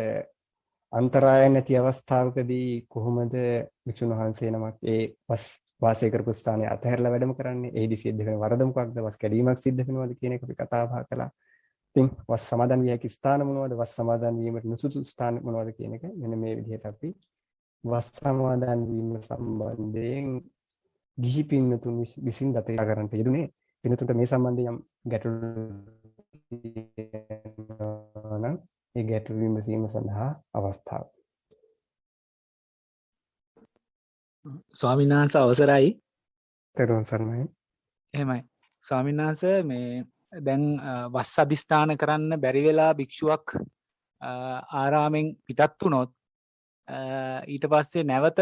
අන්තරාය නැති අවස්ථාවකදී කොහොමද භික්ෂුන් වහන්සේ නමක් ඒ වස් වාසය කරපු ස්ථානයේ අතහැරලා වැඩම කරන්නේ? එහිදී සිද්ධ වෙන වරද මොකක්ද? වස් කැඩීමක් සිද්ධ වෙනවද කියන එක අපි කතා බහ කළා. ඉතින් වස් සමාදන් විය හැකි ස්ථාන මොනවද? වස් සමාදන් වීමට නුසුසු ස්ථාන මොනවද කියන එක මෙන්න මේ විදිහට අපි වස් සමාදන් වීම සම්බන්ධයෙන් ගිහි පින්නතුන් විසින් ගත කරන්නට යෙදුනේ. පින්නතුන්ට මේ සම්බන්ධයෙන් යම් ගැටලු නම් ඒ ගැටලු විමසීම සඳහා අවස්ථාව. ස්වාමීන් වහන්සේ අවසරයි. තෙරුවන් සරණයි. එහෙමයි. ස්වාමීන් වහන්සේ මේ දැන් වස් අධිෂ්ඨාන කරන්න බැරි වෙලා භික්ෂුවක් ආරාමෙන් පිටත් වුණොත් ඊට පස්සේ නැවත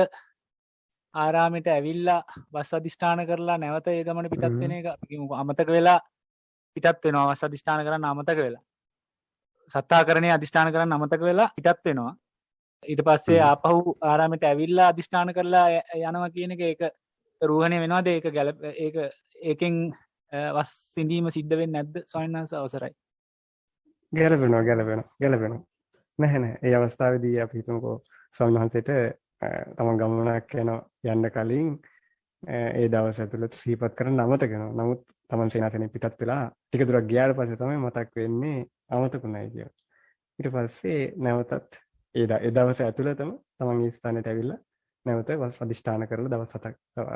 ආරාමයට ඇවිල්ලා වස් අධිෂ්ඨාන කරලා නැවත ඒ ගමන පිටත් වෙන එක අමතක වෙලා පිටත් වෙනවා. වස් අධිෂ්ඨාන කරන්න අමතක වෙලා සත්තාකරණයේ අධිෂ්ඨාන කරන්න අමතක වෙලා පිටත් වෙනවා. ඊට පස්සේ ආපහු ආරාමයට ඇවිල්ලා අධිෂ්ඨාන කරලා යනවා කියන එක ඒක රූහණේ වෙනවද? ඒක ඒකෙන් වස් සිඳීම සිද්ධ වෙන්නේ නැද්ද? ස්වාමීන් වහන්සේ අවසරයි. ගැලපෙනවා. නැහැ. ඒ අවස්ථාවේදී අපි හිතමුකෝ ස්වාමීන් වහන්සේට තමන් ගමනක් යන්න කලින් ඒ දවස් ඇතුළත සිහිපත් කරන්න අමතක වෙනවා. නමුත් තමන් සේනාසනෙ පිටත් වෙලා ටික දුරක් ගියාට පස්සේ තමයි මතක් වෙන්නේ අමතකුණයි කියලා. ඊට පස්සේ නැවතත් ඒ දවස් ඇතුළතම තමන් මේ ස්ථානයට ඇවිල්ලා නැවත වස් අධිෂ්ඨාන කරලා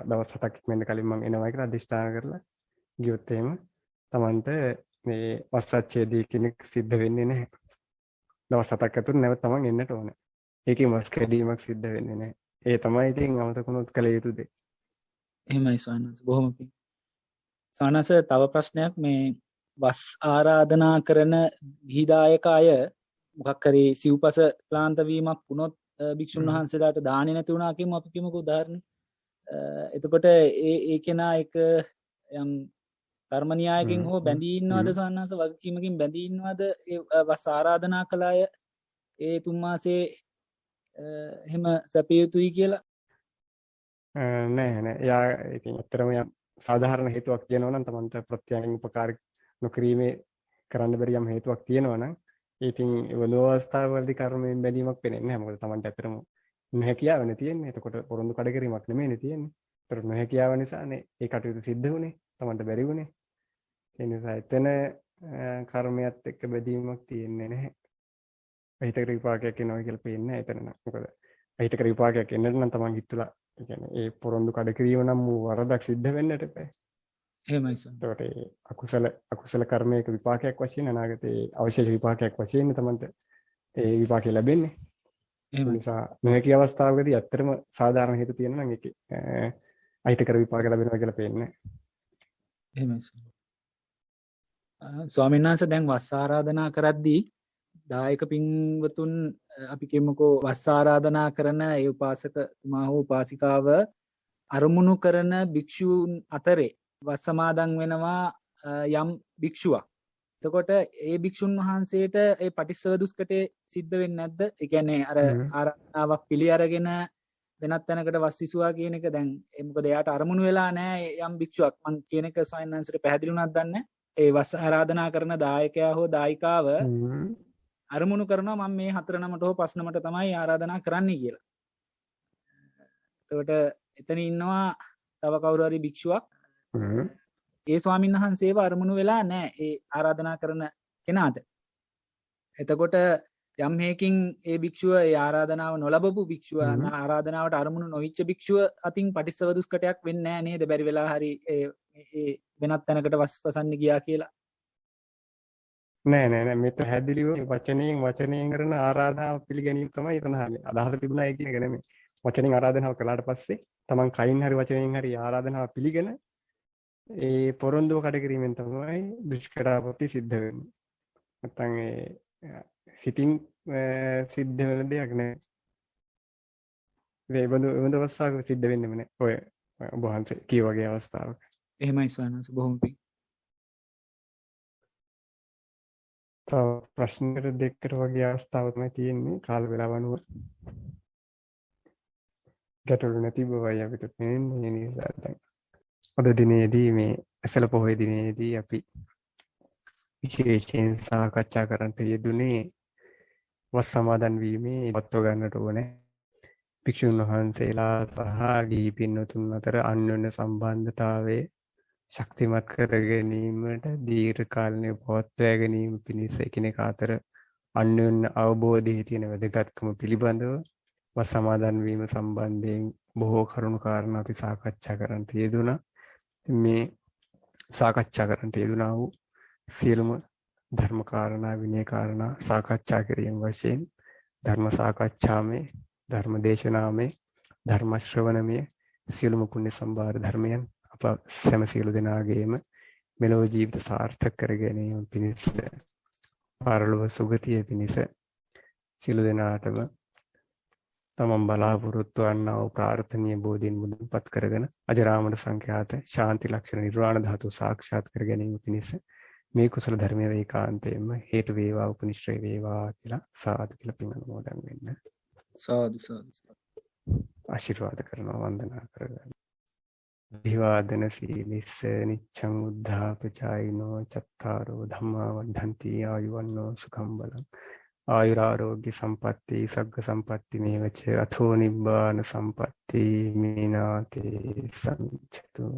දවස් 7ක් ඉක්මනට කලින් මම එනවා කියලා අධිෂ්ඨාන කරලා ගියොත් එහෙම තමන්ට මේ වස් අච්ඡේදයේ කෙනෙක් සිද්ධ වෙන්නේ නැහැ. දවස් 7ක් ඇතුළත නැවත තමන් එන්නට ඕනේ. ඒකේ මස් කැඩීමක් සිද්ධ වෙන්නේ නැහැ. ඒ තමයි ඉතින් අමතක වුණොත් කළ යුතු දේ. එහෙමයි ස්වාමීන් වහන්සේ. බොහොම පිං. ස්වාමීන් වහන්සේ තව ප්‍රශ්නයක් මේ වස් ආරාධනා කරන ගිහිදායක අය මොකක් හරි සිව්පස ක්ලාන්ත වීමක් වුණොත් භික්ෂුන් වහන්සේලාට දාන්නේ නැති වුණා කියමු අපි කියමුකෝ උදාහරණයක්. එතකොට ඒ කෙනා එක යම් කර්ම න්‍යායකින් හෝ බැඳී ඉන්නවද ස්වාමීන් වහන්සේ වගකීමකින් බැඳී ඉන්නවද ඒ වස් ආරාධනා කළ අය ඒ 3 මාසේ එහෙම සැපිය යුතුයි කියලා? නෑ නෑ. එයා ඉතින් ඇත්තටම සාධාරණ හේතුවක් කියනවා නම් Tamanට ප්‍රත්‍යයෙන් උපකාර නොකිරීමේ කරන්න බැරි යම් හේතුවක් තියෙනවා නම් ඉතින් වල අවස්ථාවවලදී කර්මයෙන් බැඳීමක් වෙන්නේ නැහැ. මොකද Tamanට ඇත්තටම නොහැකියාවනේ තියෙන්නේ. එතකොට පොරොන්දු කඩ කිරීමක් නෙමෙයිනේ තියෙන්නේ. ඒතර නොහැකියාව නිසානේ ඒ කටයුතු සිද්ධ වුනේ. Tamanට බැරි වුනේ. ඒ නිසා එතන කර්මයක් එක්ක බැඳීමක් තියෙන්නේ නැහැ. අහිතකර විපාකයක් එනවා කියලා පේන්නේ නැහැ එතන නම්. මොකද අහිතකර විපාකයක් එන්නට නම් Taman හිතුලා ඒ කියන්නේ ඒ පොරොන්දු කඩ කිරීම නම් වරදක් සිද්ධ වෙන්නට එපා. එහෙමයි සර්. ඒකට අකුසල කර්මයක විපාකයක් වශයෙන් අනාගතයේ අවශේෂ විපාකයක් වශයෙන් Tamanට ඒ විපාකය ලැබෙන්නේ. ඒ නිසා නොහැකි අවස්ථාවකදී ඇත්තටම සාධාරණ හේතු තියෙනවා නම් ඒකේ අහිතකර විපාක ලැබෙනවා කියලා පේන්නේ. එහෙමයි සර්. ස්වාමීන් වහන්සේ දැන් වස් ආරාධනා කරද්දී දායක පින්වතුන් අපි කියමුකෝ වස් ආරාධනා කරන ඒ උපාසකතුමා හෝ උපාසිකාව අරමුණු කරන භික්ෂූන් අතරේ වස් සමාදන් වෙනවා යම් භික්ෂුවක්. එතකොට ඒ භික්ෂුන් වහන්සේට ඒ පටිච්චසමුප්පාදේ සිද්ධ වෙන්නේ නැද්ද? ඒ කියන්නේ අර ආරාධනාවක් පිළි අරගෙන වෙනත් තැනකට වස් විසුවා කියන එක දැන් මොකද එයාට අරමුණු වෙලා නැහැ යම් භික්ෂුවක්. මං කියන එක ස්වාමීන් වහන්සේට පැහැදිලි වුණාද දන්නේ නැහැ. ඒ වස් ආරාධනා කරන දායකයා හෝ දායිකාව අරමුණු කරනවා මම මේ 4 නමට හෝ 5 නමට තමයි ආරාධනා කරන්නේ කියලා. එතකොට එතන ඉන්නවා තව කවුරු හරි භික්ෂුවක්. ඒ ස්වාමීන් වහන්සේව අරමුණු වෙලා නැහැ ඒ ආරාධනා කරන කෙනාට. එතකොට යම් හේකින් ඒ භික්ෂුව ඒ ආරාධනාව නොලබපු භික්ෂුව ආරාධනාවට අරමුණු නොවිච්ච භික්ෂුව අතින් පටිච්චසමුප්පාදයක් වෙන්නේ නැහැ නේද? බැරි වෙලා හරි ඒ වෙනත් තැනකට වස්සන්න ගියා කියලා. නෑ මේ පැහැදිලිව වචනයෙන් කරන ආරාධනාව පිළිගැනීම තමයි එතන අදහස තිබුණා ඒ කියන එක නෙමෙයි. වචනෙන් ආරාධනාව කළාට පස්සේ Taman කයින් හරි වචනයෙන් හරි ආරාධනාව පිළිගෙන ඒ පොරොන්දුව කඩ කිරීමෙන් තමයි දුෂ්කරාපති සිද්ධ වෙන්නේ. නැත්නම් ඒ සිතින් සිද්ධ වෙන දෙයක් නෑ. ඒ බඳු අවස්ථාවක සිද්ධ වෙන්නේම නෑ. ඔය ඔබ වහන්සේ කිය වගේ අවස්ථාවක. එහෙමයි ස්වාමීන් වහන්සේ බොහොම පිං. තව ප්‍රශ්නකට දෙකකට වගේ අවස්ථාව තමයි තියෙන්නේ කාල වේලාව අනුව. ගැටලු නැති බවයි අපිට පේන්නේ නිසා දැන්. අද දිනේදී මේ ඇසළ පොහොය දිනේදී අපි විශේෂයෙන් සාකච්ඡා කරන්න යෙදුනේ වස් සමාදන් වීමේ වත්ව ගන්නට ඕනේ භික්ෂුන් වහන්සේලා සහ ගිහි පින්වතුන් අතර අන්‍යෝන්‍ය සම්බන්ධතාවයේ ශක්තිමත් කර ගැනීමට දීර්ඝ කාලීන පවත්වා ගැනීම පිණිස එකිනෙකා අතර අන්‍යෝන්‍ය අවබෝධයේ තියෙන වැදගත්කම පිළිබඳව වස් සමාදන් වීම සම්බන්ධයෙන් බොහෝ කරුණු කාරණා අපි සාකච්ඡා කරන්න යෙදුණා. මේ සාකච්ඡා කරන්න යෙදුණා වූ සියලුම ධර්ම කාරණා විනය කාරණා සාකච්ඡා කිරීම වශයෙන් ධර්ම සාකච්ඡාමේ ධර්ම දේශනාමේ ධර්ම ශ්‍රවණමේ සියලුම පුණ්‍ය සම්භාර ධර්මයන් අප සෑම සියලු දෙනාගේම මෙලොව ජීවිත සාර්ථක කර ගැනීම පිණිස පරලොව සුගතිය පිණිස සියලු දෙනාටම තමන් බලාපොරොත්තු වන්නා වූ ප්‍රාර්ථනීය බෝධීන් මුදුන්පත් කරගෙන අජරාමර සංඛ්‍යාත ශාන්ති ලක්ෂණ නිර්වාණ ධාතුව සාක්ෂාත් කර ගැනීම පිණිස මේ කුසල ධර්මයේ ඒකාන්තයෙන්ම හේතු වේවා උපනිශ්‍රේ වේවා කියලා සාදු කියලා පින් අනුමෝදන් වෙන්න. සාදු. ආශිර්වාද කරනවා වන්දනා කරගන්න. විවාදන සීලිස්ස නිච්ඡං උද්ධාපචායිනෝ චත්තාරෝ ධම්මා වද්ධන්ති ආයුවන්නෝ සුඛං බලං ආයුරාෝග්‍ය සම්පatti සග්ග සම්පatti මේවච අතෝ නිබ්බාන සම්පatti මීනාතේ සම්චතු